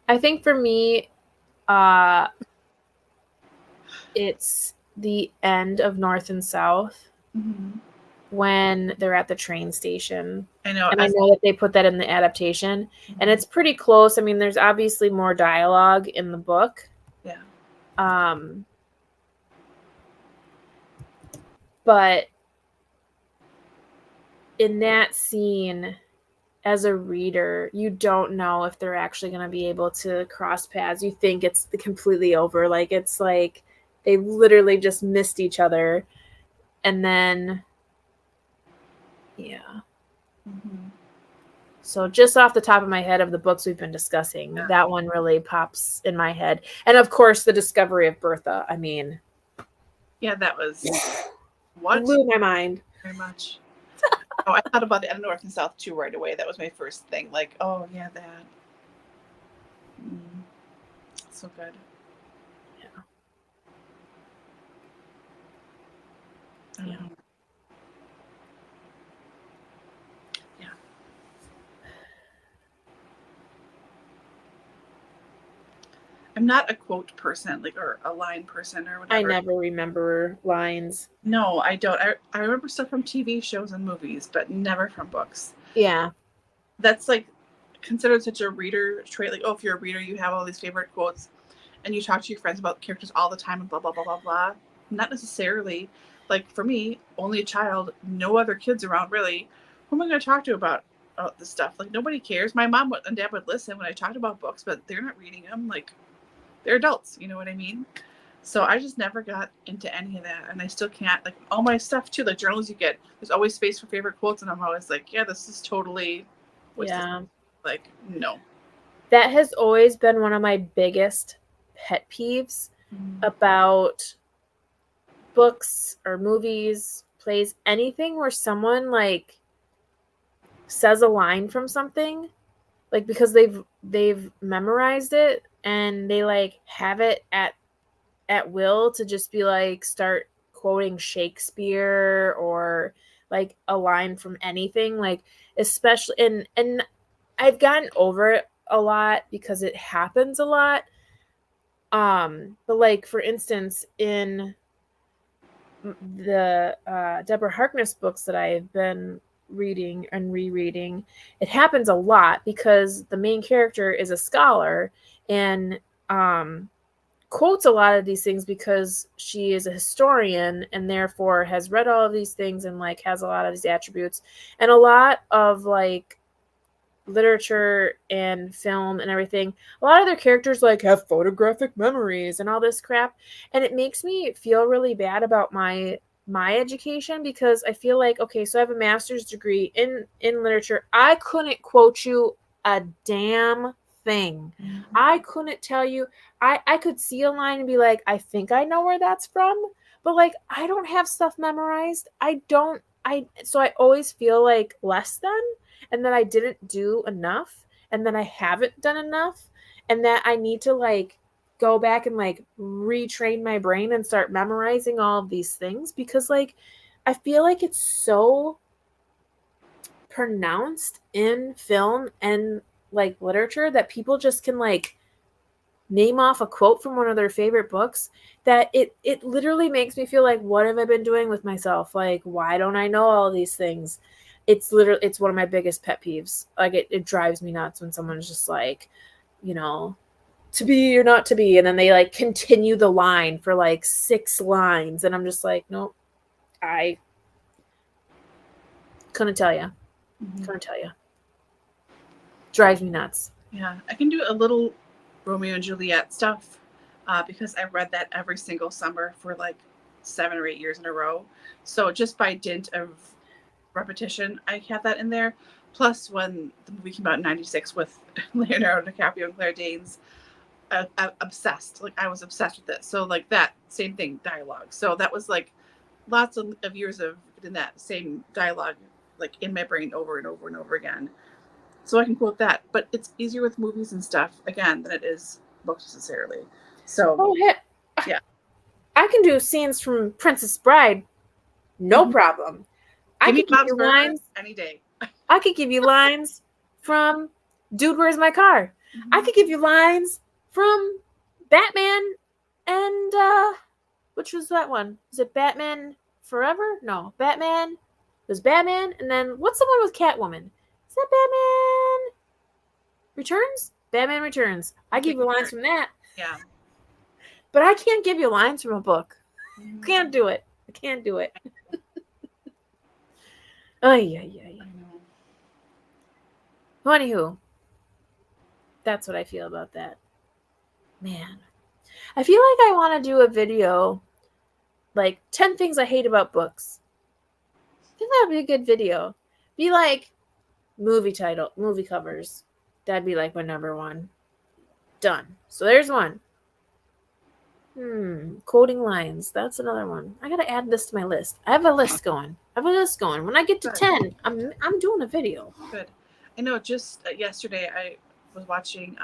I think for me, it's the end of North and South Mm-hmm. when they're at the train station. I know. And I know that they put that in the adaptation, and it's pretty close. I mean, there's obviously more dialogue in the book. Yeah. But in that scene, as a reader, you don't know if they're actually going to be able to cross paths. You think it's completely over. Like, it's like they literally just missed each other. And then, yeah. Mm-hmm. So just off the top of my head of the books we've been discussing, that one really pops in my head. And of course, the discovery of Bertha. I mean, yeah, that was what blew my mind. very much. Oh, I thought about the end of North and South too right away. That was my first thing. Like, oh yeah, that. So good. Yeah. Yeah. Yeah. I'm not a quote person, like, or a line person or whatever. I never remember lines. No, I don't. I remember stuff from TV shows and movies, but never from books. Yeah. That's like considered such a reader trait. Like, oh, if you're a reader, you have all these favorite quotes and you talk to your friends about characters all the time and blah, blah, blah, blah, blah. Not necessarily. Like, for me, only a child, no other kids around, really. Who am I going to talk to about this stuff? Like, nobody cares. My mom and dad would listen when I talked about books, but they're not reading them. Like, they're adults, you know what I mean? So I just never got into any of that, and I still can't. Like, all my stuff too, like journals you get, there's always space for favorite quotes, and I'm always like, yeah, this is totally Yeah. like, no. That has always been one of my biggest pet peeves about books or movies, plays, anything where someone like says a line from something, like because they've memorized it and they like have it at will to just be like start quoting Shakespeare or like a line from anything, like especially and I've gotten over it a lot because it happens a lot. But like for instance, in the Deborah Harkness books that I've been reading and rereading, it happens a lot because the main character is a scholar and quotes a lot of these things because she is a historian and therefore has read all of these things and like has a lot of these attributes. And a lot of like literature and film and everything, a lot of their characters like have photographic memories and all this crap, and it makes me feel really bad about my education because I feel like, okay, so I have a master's degree in literature. I couldn't quote you a damn thing. I couldn't tell you. I could see a line and be like, I think I know where that's from, but like I don't have stuff memorized. So I always feel like less than, and that I didn't do enough, and that I haven't done enough, and that I need to like go back and like retrain my brain and start memorizing all of these things because like I feel like it's so pronounced in film and like literature that people just can like name off a quote from one of their favorite books that it literally makes me feel like, what have I been doing with myself? Like, why don't I know all these things? It's one of my biggest pet peeves. Like it drives me nuts when someone's just like, you know, to be or not to be, and then they like continue the line for like 6 lines, and I'm just like, nope, I couldn't tell you. Couldn't tell you. Drives me nuts. Yeah, I can do a little Romeo and Juliet stuff because I read that every single summer for like 7 or 8 years in a row. So just by dint of repetition, I have that in there. Plus, when the movie came out in '96 with Leonardo DiCaprio and Claire Danes, I'm obsessed. Like I was obsessed with it. So like that same thing, dialogue. So that was like lots of years of in that same dialogue, like in my brain over and over and over again. So I can quote that, but it's easier with movies and stuff again than it is books necessarily. So yeah, I can do scenes from Princess Bride, no problem. Give me Bob's Burgers any day. I could give you lines from Dude, Where's My Car? I could give you lines from Batman and Which was that one? Is it Batman Forever? No, Batman. It was Batman, and then what's the one with Catwoman? Is that Batman Returns? Batman Returns. I give you lines from that. Yeah. But I can't give you lines from a book. Mhm. Can't do it. I can't do it. Ay. I know. Anywho, that's what I feel about that. Man, I feel like I want to do a video, like 10 things I hate about books. I think that would be a good video. Be like movie covers. That'd be like my number one. Done. So there's one. Quoting lines. That's another one. I gotta add this to my list. I have a list going. When I get to Good. 10, I'm doing a video. Good. I know. Just yesterday, I was watching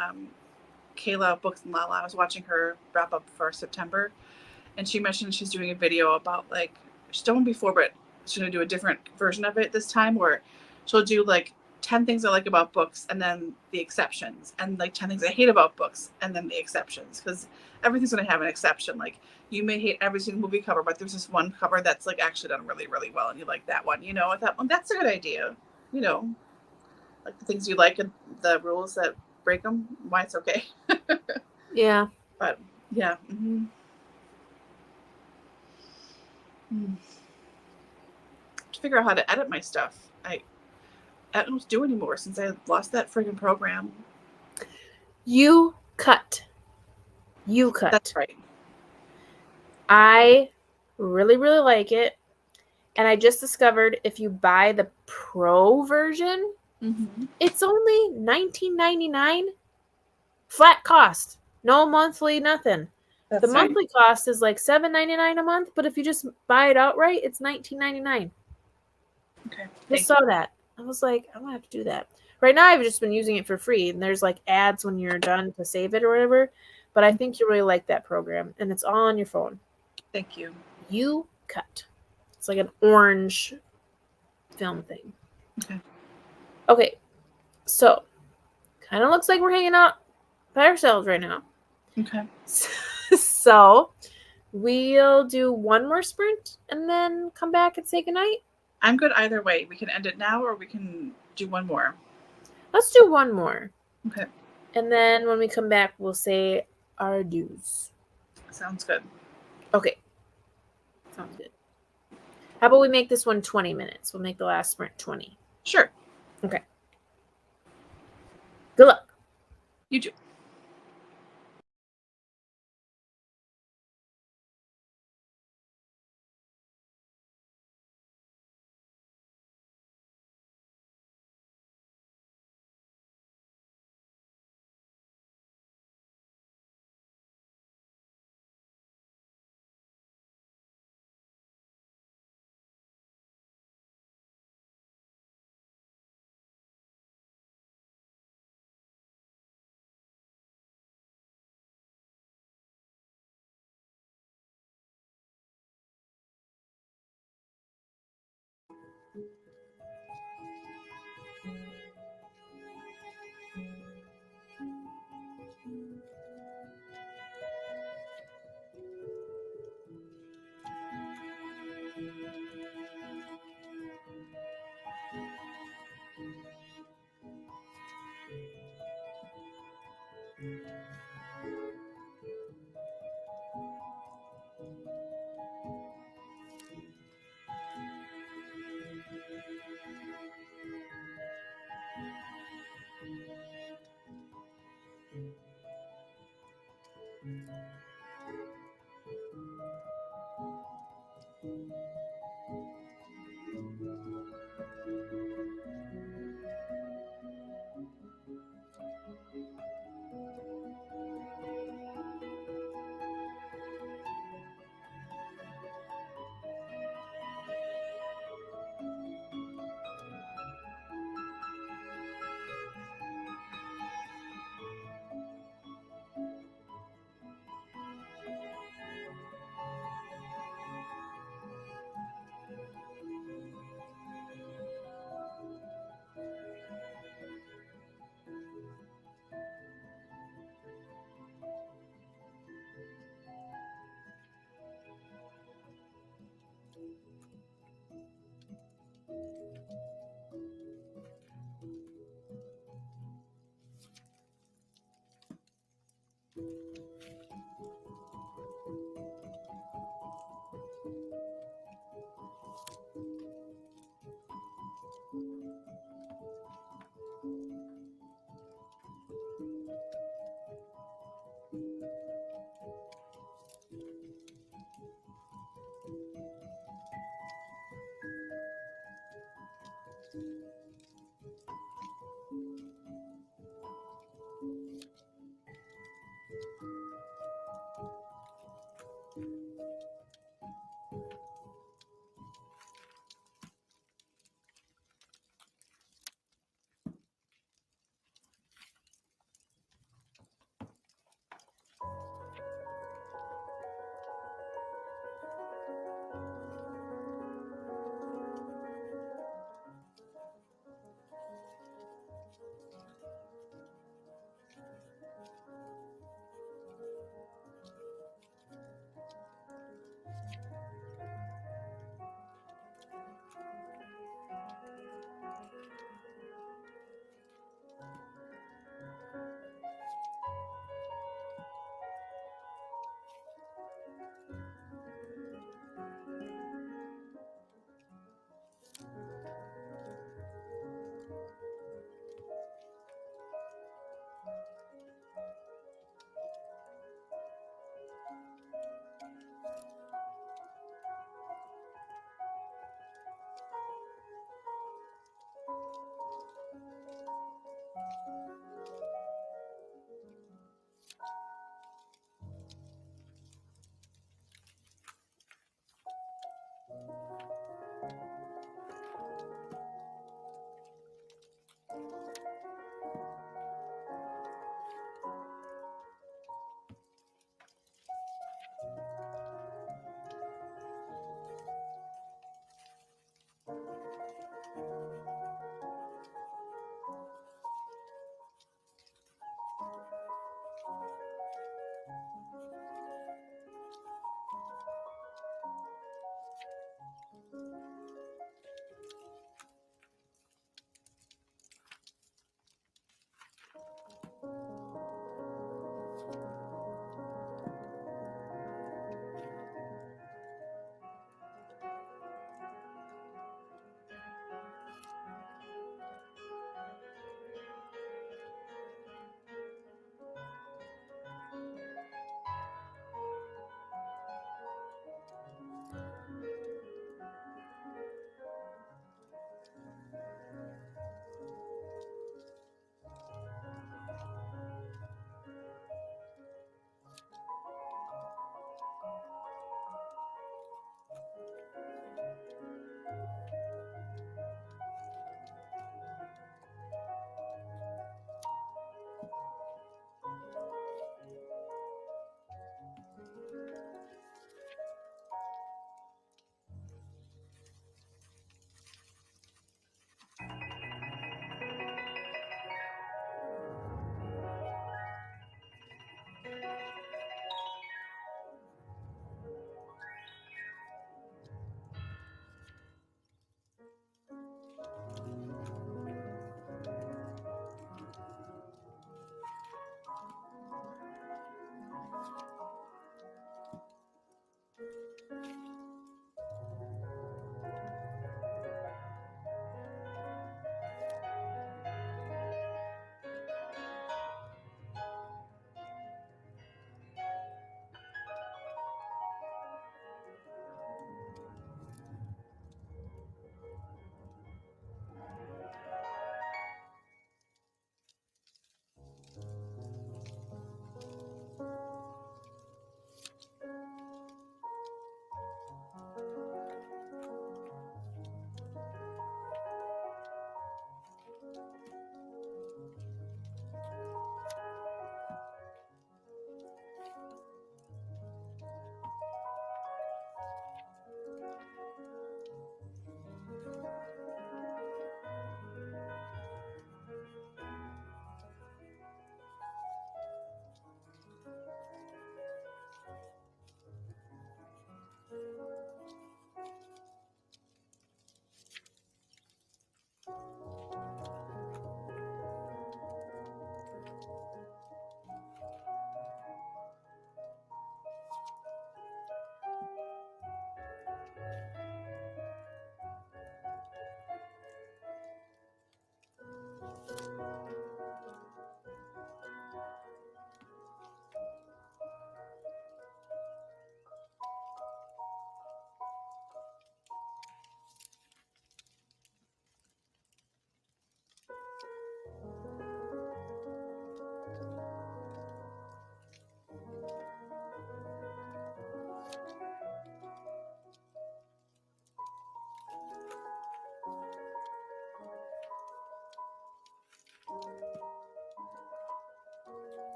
Kayla Books and Lala. I was watching her wrap up for September, and she mentioned she's doing a video about like she's done one before, but she's gonna do a different version of it this time, where she'll do like 10 things I like about books, and then the exceptions, and like 10 things I hate about books, and then the exceptions, because everything's gonna have an exception. Like you may hate every single movie cover, but there's this one cover that's like actually done really, really well, and you like that one. You know, that one, that's a good idea. You know, like the things you like and the rules that break them, why it's okay. Yeah. But yeah. Mm-hmm. To figure out how to edit my stuff. I don't do anymore since I lost that friggin' program. You cut. That's right. I really, really like it. And I just discovered if you buy the pro version, it's only $19.99 flat cost. No monthly, nothing. That's the monthly cost is like $7.99 a month, but if you just buy it outright, it's $19.99. Okay. I saw that. I was like, I'm gonna have to do that. Right now, I've just been using it for free, and there's like ads when you're done to save it or whatever. But I think you really like that program, and it's all on your phone. Thank you. You cut. It's like an orange film thing. Okay. So, kind of looks like we're hanging out by ourselves right now. Okay. So, we'll do one more sprint and then come back and say goodnight. I'm good either way. We can end it now, or we can do one more. Let's do one more. Okay. And then when we come back, we'll say our dues. Sounds good. Okay. Sounds good. How about we make this one 20 minutes? We'll make the last sprint 20. Sure. Okay. Good luck. You too.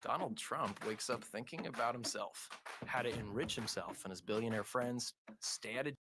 Donald Trump wakes up thinking about himself, how to enrich himself and his billionaire friends, stay at a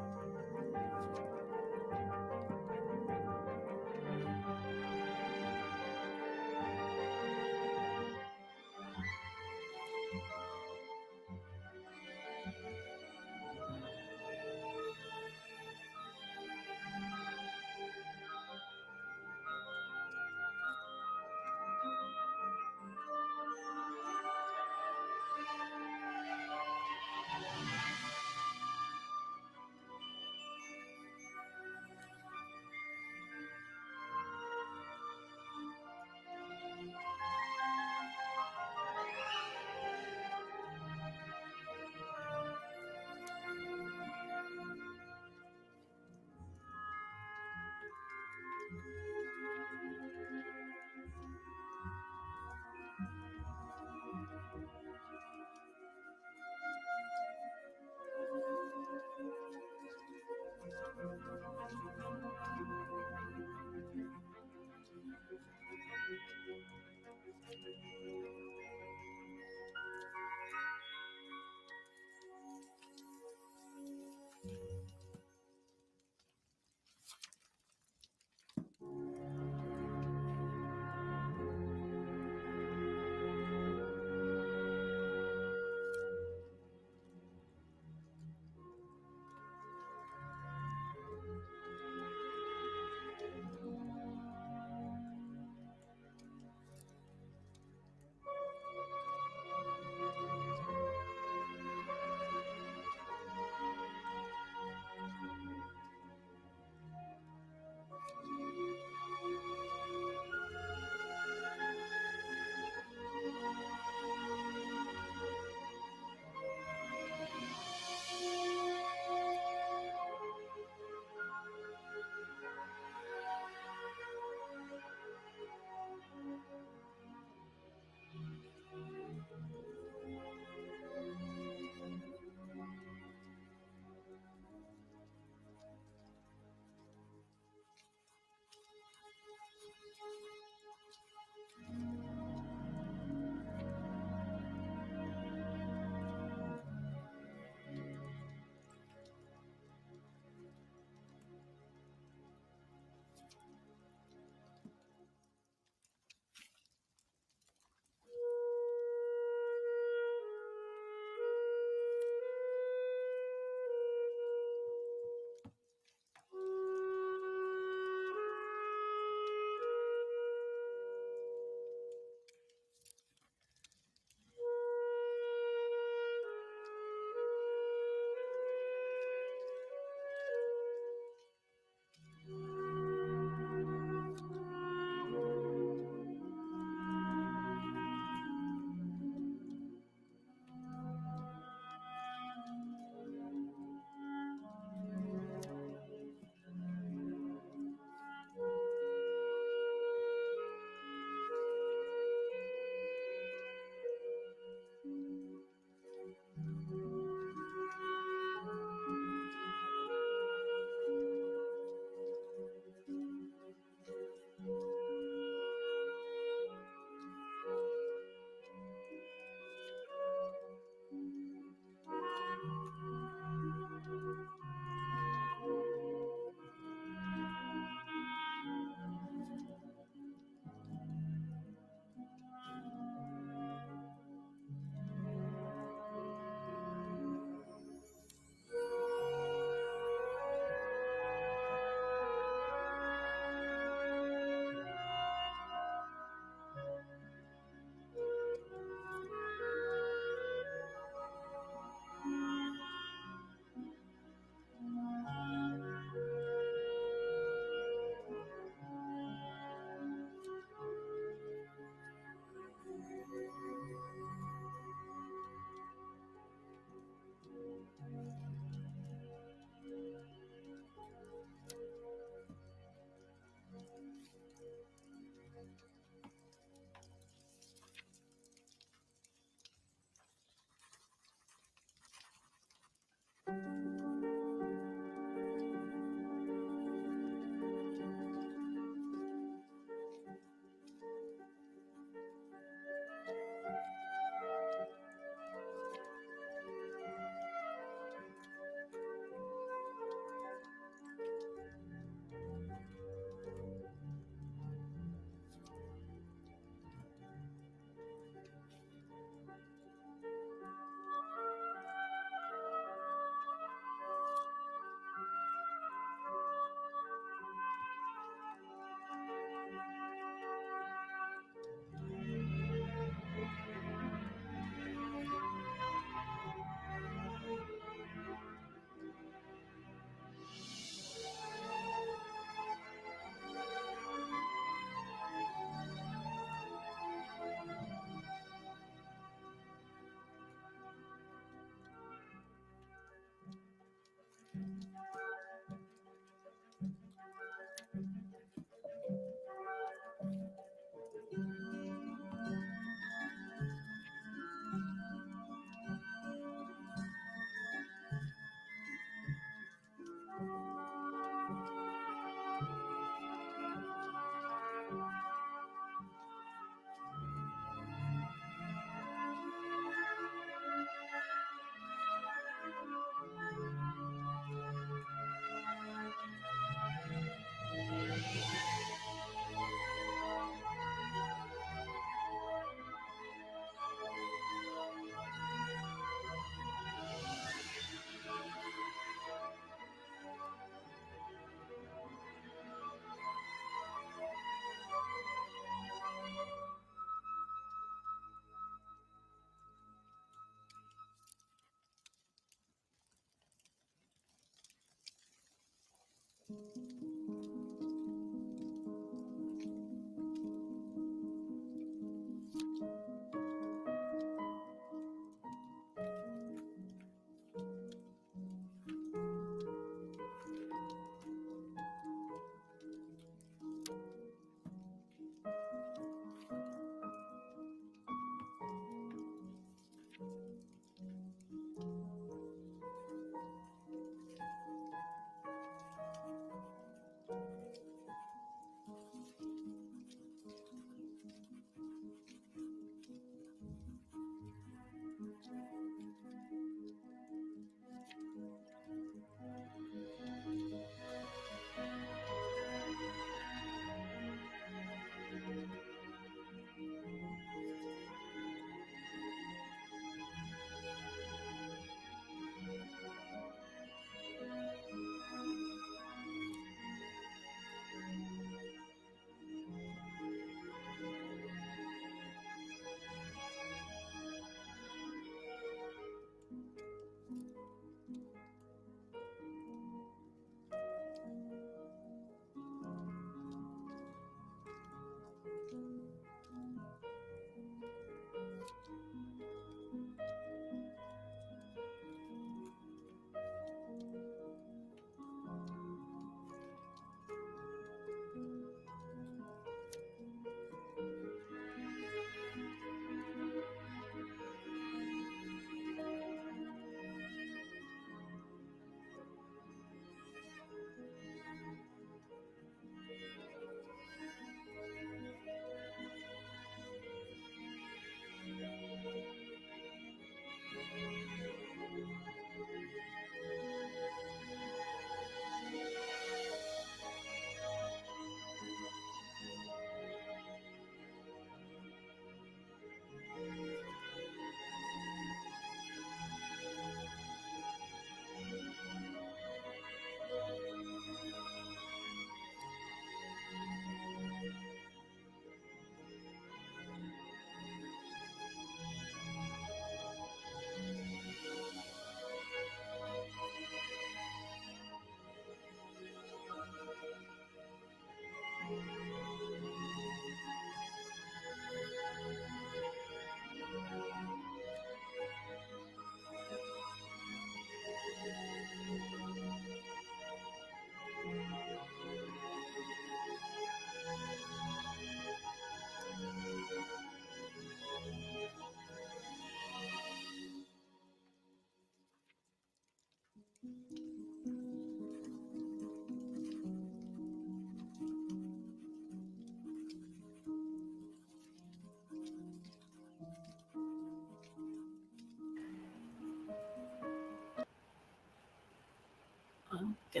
I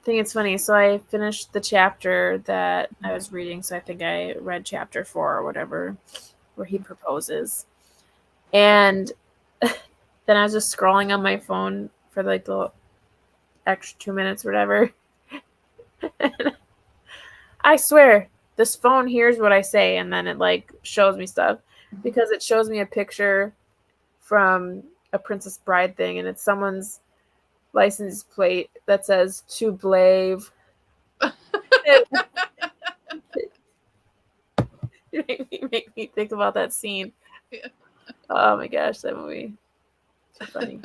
think it's funny. So I finished the chapter that I was reading. So I think I read chapter 4 or whatever, where he proposes. And then I was just scrolling on my phone for like the extra 2 minutes or whatever. I swear, this phone hears what I say, and then it like shows me stuff, because it shows me a picture from a Princess Bride thing, and it's someone's license plate that says "to Blave." You make me think about that scene. Yeah. Oh my gosh, that movie. So funny.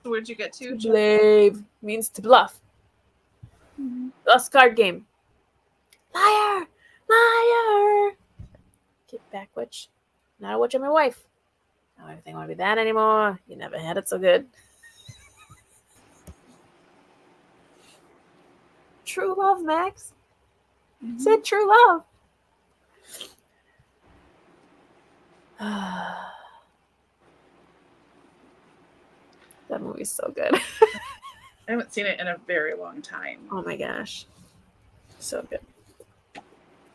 So where'd you get to? To blave means to bluff. Mhm. Lost card game. Liar! Liar! Get back, witch. Not a witch, I'm my wife. Not everything want to be that anymore. You never had it so good. True love, Max. Mhm. Said true love. That movie's so good. I haven't seen it in a very long time. Oh my gosh. So good.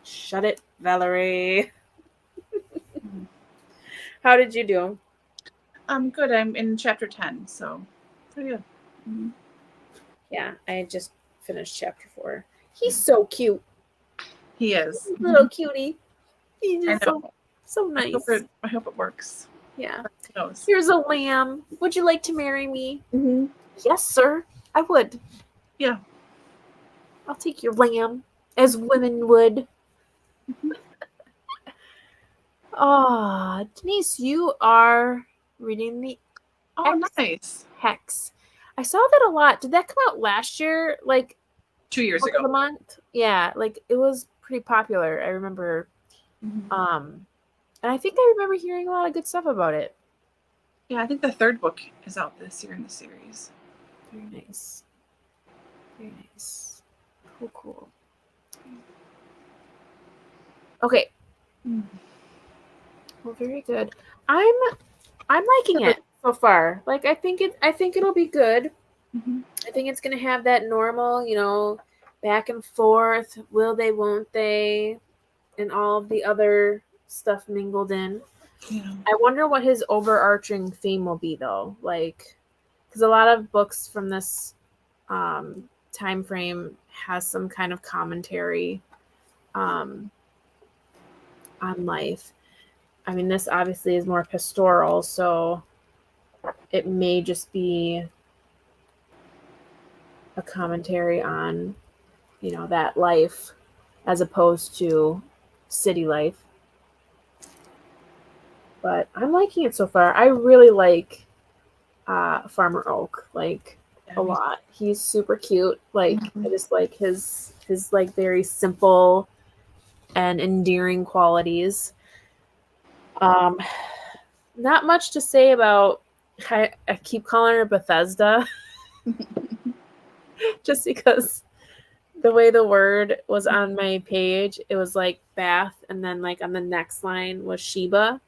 Shut it, Valerie. How did you do? I'm good. I'm in chapter 10, so pretty good. Mhm. Yeah, I just finished chapter 4. He's so cute. He is. Little cutie. He's I just know. so nice. I hope it works. Yeah. Who knows? Here's a lamb. Would you like to marry me? Mm-hmm. Yes, sir. I would. Yeah. I'll take your lamb, as women would. Denise, you are reading the Oh, nice. Hex. I saw that a lot. Did that come out last year? Like 2 years book of ago. the month? Yeah, like it was pretty popular. I remember. Mhm. And I think I remember hearing a lot of good stuff about it. Yeah, I think the 3rd book is out this year in the series. Very nice. Very nice. Cool, cool. Okay. Well, very good. I'm liking it so far. Like I think it'll be good. Mhm. I think it's gonna have that normal, back and forth, will they, won't they, and all of the other stuff mingled in. Yeah. I wonder what his overarching theme will be, though. Like, because a lot of books from this time frame has some kind of commentary on life. I mean, this obviously is more pastoral, so it may just be a commentary on, that life as opposed to city life. But I'm liking it so far. I really like Farmer Oak, like a lot. He's super cute. Like I just like his like very simple and endearing qualities. Not much to say about. I keep calling her Bethesda, just because the way the word was on my page, it was like Bath, and then like on the next line was Sheba.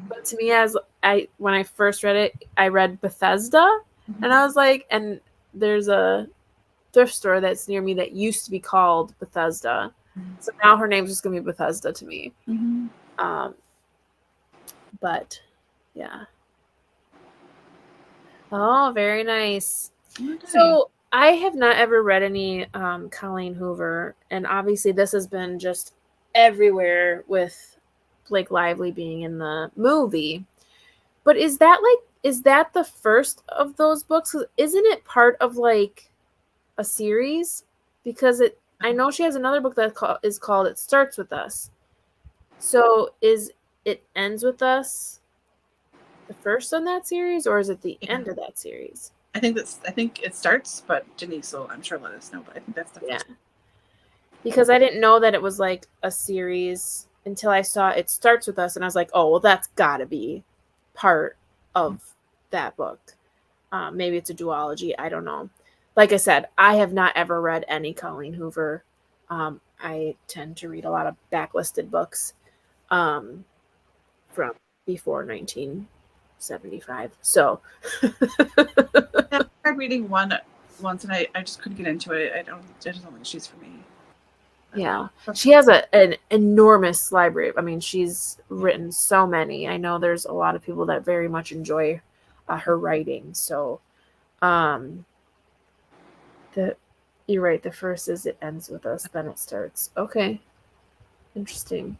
But to me, when I first read it, I read Bethesda, and I was like, and there's a thrift store that's near me that used to be called Bethesda, so now her name's just gonna be Bethesda to me. But yeah. Oh, very nice. Okay. So I have not ever read any Colleen Hoover, and obviously this has been just everywhere with Blake Lively being in the movie. But is that the first of those books? Isn't it part of like a series? Because I know she has another book that is called It Starts With Us. So is It Ends With Us the first on that series, or is it the end of that series? I think it starts, but Denise will, I'm sure, let us know. But I think that's the first. Because I didn't know that it was like a series until I saw It Starts With Us, and I was like, oh, well, that's got to be part of that book. Maybe it's a duology. I don't know. Like I said, I have not ever read any Colleen Hoover. I tend to read a lot of backlisted books. from before 1975. So I tried reading one once, and I just couldn't get into it. I just don't think she's for me. yeah, she has an enormous library. I mean, she's written so many. I know there's a lot of people that very much enjoy her writing. So, you're right. The first is it ends with us, then it starts. Okay, interesting.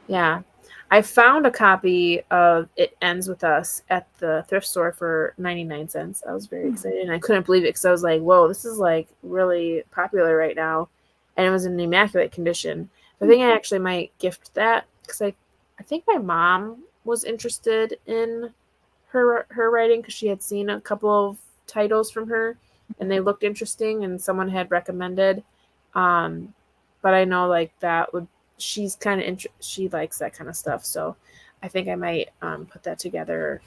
Yeah, I found a copy of It Ends With Us at the thrift store for 99 cents. I was very excited, and I couldn't believe it because I was like, whoa, this is like really popular right now. And it was in immaculate condition. I think I actually might gift that because I think my mom was interested in her writing because she had seen a couple of titles from her and they looked interesting and someone had recommended. But I know like that would, she's kind of she likes that kind of stuff, so I think I might put that together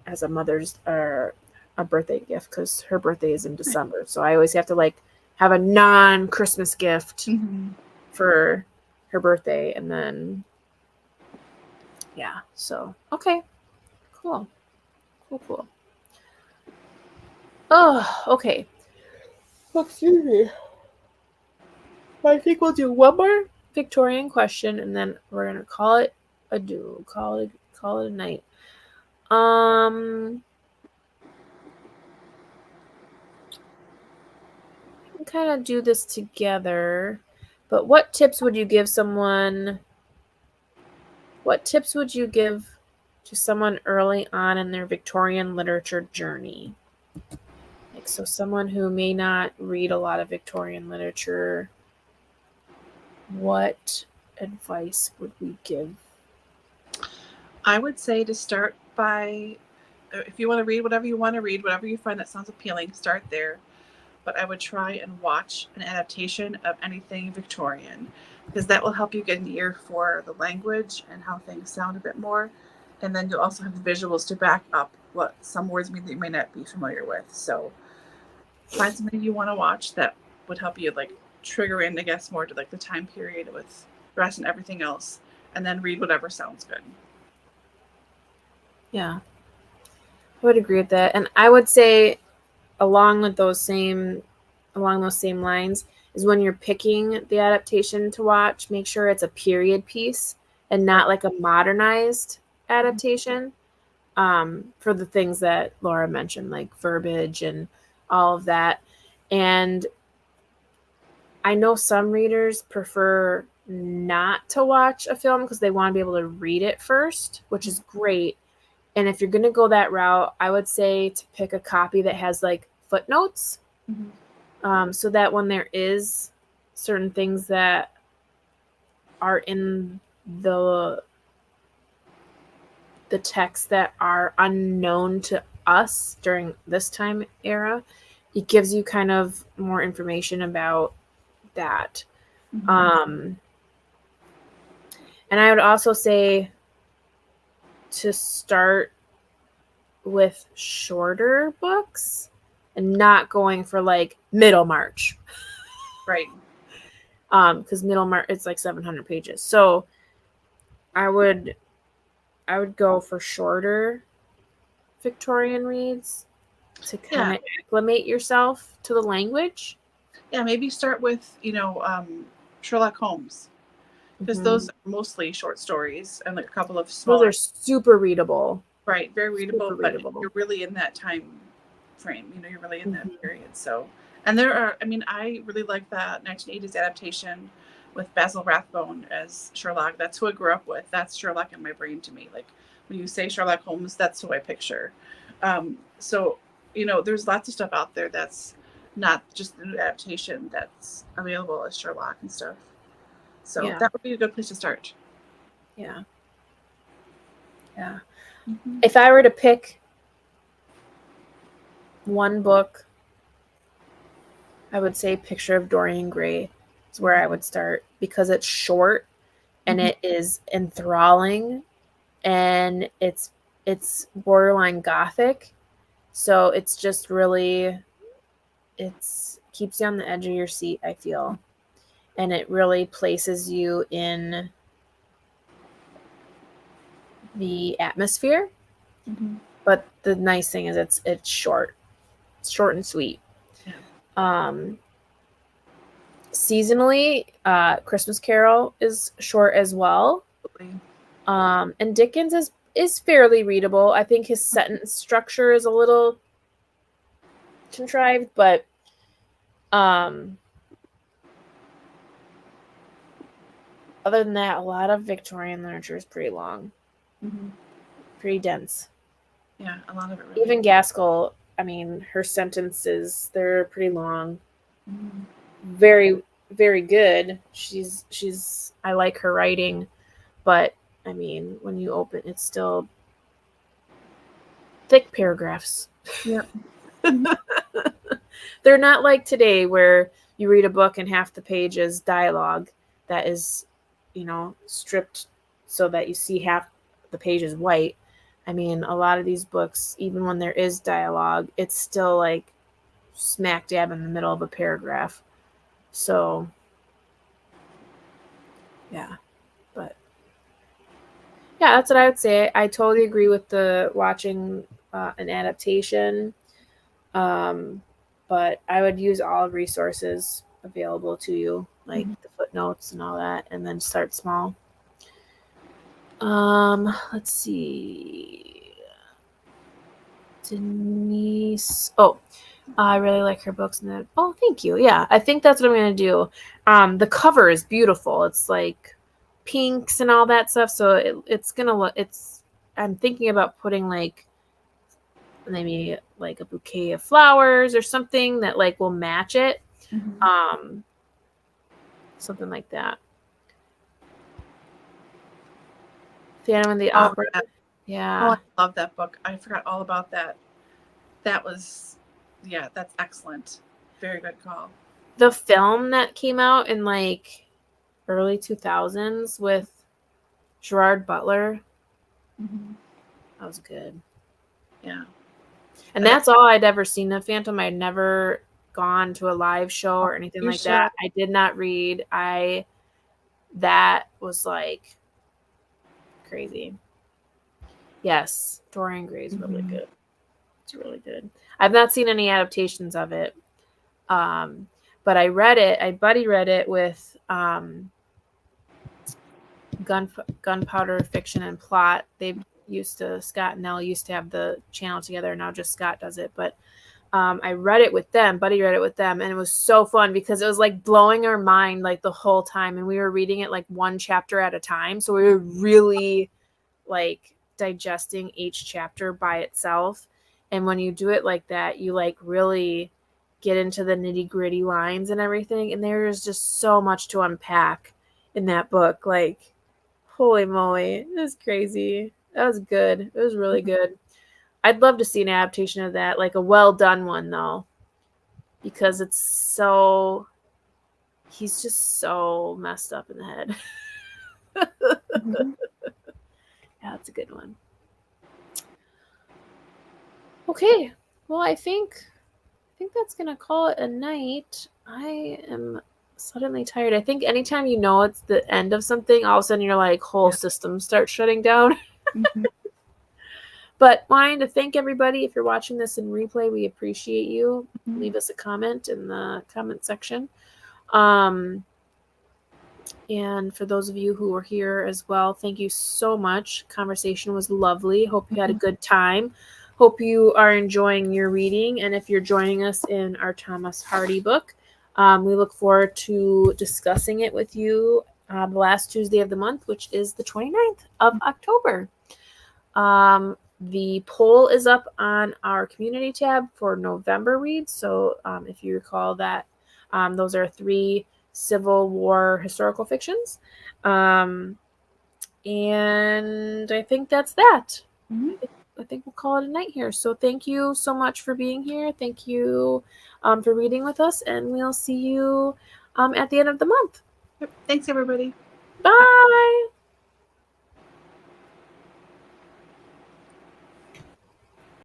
as a mother's or a birthday gift because her birthday is in December, so I always have to like have a non-Christmas gift for her birthday, and then yeah, so okay, cool. Oh, okay. Excuse me. I think we'll do one more Victorian question, and then we're gonna call it call it a night. We can kind of do this together, but what tips would you give someone? What tips would you give to someone early on in their Victorian literature journey? Like, so someone who may not read a lot of Victorian literature, what advice would we give? I would say to start by, if you want to read whatever you want to read, whatever you find that sounds appealing, start there. But I would try and watch an adaptation of anything Victorian, because that will help you get an ear for the language and how things sound a bit more. And then you'll also have the visuals to back up what some words mean that you may not be familiar with. So find something you want to watch that would help you like trigger in, I guess, more to like the time period with dress and everything else, and then read whatever sounds good. Yeah, I would agree with that. And I would say along those same lines is when you're picking the adaptation to watch, make sure it's a period piece and not like a modernized adaptation, for the things that Laura mentioned, like verbiage and all of that. And I know some readers prefer not to watch a film because they want to be able to read it first, which is great. And if you're going to go that route, I would say to pick a copy that has like footnotes, so that when there is certain things that are in the text that are unknown to us during this time era, it gives you kind of more information about that. And I would also say to start with shorter books and not going for like Middlemarch. Right. Because Middlemarch, it's like 700 pages. So I would go for shorter Victorian reads to kind of acclimate yourself to the language. Yeah, maybe start with, Sherlock Holmes, because those are mostly short stories and like a couple of small. Those are super readable. Right, very readable, Super but readable. you're really in that time frame. You're really in that period. So, and there are, I really like that 1980s adaptation with Basil Rathbone as Sherlock. That's who I grew up with. That's Sherlock in my brain to me. Like when you say Sherlock Holmes, that's who I picture. So, there's lots of stuff out there that's not just the new adaptation that's available as Sherlock and stuff. So that would be a good place to start. Yeah. If I were to pick one book, I would say Picture of Dorian Gray is where I would start, because it's short and it is enthralling and it's borderline gothic. So it's just really, keeps you on the edge of your seat, I feel. And it really places you in the atmosphere. Mm-hmm. But the nice thing is it's short. It's short and sweet. Yeah. Seasonally, Christmas Carol is short as well. Absolutely. And Dickens is fairly readable. I think his sentence structure is a little contrived, but other than that, a lot of Victorian literature is pretty long, Mm-hmm. pretty dense. Yeah, a lot of it really. Even Gaskell, I mean, her sentences, they're pretty long. Mm-hmm. Very, very good. She's I like her writing, but I mean, when you open, it's still thick paragraphs. Yep. They're not like today where you read a book and half the page is dialogue that is, stripped so that you see half the page is white. I mean, a lot of these books, even when there is dialogue, it's still like smack dab in the middle of a paragraph. So, yeah. But, yeah, that's what I would say. I totally agree with the watching an adaptation. But I would use all resources available to you, like the footnotes and all that, and then start small. Let's see. Denise. Oh, I really like her books. And that. Oh, thank you. Yeah, I think that's what I'm gonna do. The cover is beautiful. It's like pinks and all that stuff. So it's gonna look. I'm thinking about putting like maybe like a bouquet of flowers or something that like will match it. Mm-hmm. Something like that. Phantom of the Opera. Yeah. Yeah. Oh, I love that book. I forgot all about that. That was, that's excellent. Very good call. The film that came out in like early 2000s with Gerard Butler. Mm-hmm. That was good. Yeah. And that's all I'd ever seen of Phantom. I'd never gone to a live show or anything like that. I did not read. That was like crazy. Yes, Dorian Gray is really good. It's really good. I've not seen any adaptations of it. But I read it. Buddy read it with Gunpowder Fiction and Plot. Scott and Nell used to have the channel together. Now just Scott does it. But I read it with them. Buddy read it with them, and it was so fun because it was like blowing our mind like the whole time, and we were reading it like one chapter at a time. So we were really like digesting each chapter by itself. And when you do it like that, you like really get into the nitty-gritty lines and everything. And there's just so much to unpack in that book. Like, holy moly, it was crazy. That was good. It was really good. I'd love to see an adaptation of that, like a well done one though, because he's just so messed up in the head. Yeah, that's a good one. Okay, well, I think that's gonna call it a night. I am suddenly tired. I think anytime it's the end of something, all of a sudden your like whole system starts shutting down. But wanting to thank everybody. If you're watching this in replay, we appreciate you. Leave us a comment in the comment section. And for those of you who were here as well, thank you so much. Conversation was lovely. Hope you had a good time. Hope you are enjoying your reading. And if you're joining us in our Thomas Hardy book, we look forward to discussing it with you the last Tuesday of the month, which is the 29th of October. The poll is up on our community tab for November reads. So if you recall that, those are 3 Civil War historical fictions. And I think that's that. I think we'll call it a night here. So thank you so much for being here. Thank you for reading with us. And we'll see you at the end of the month. Thanks, everybody. Bye.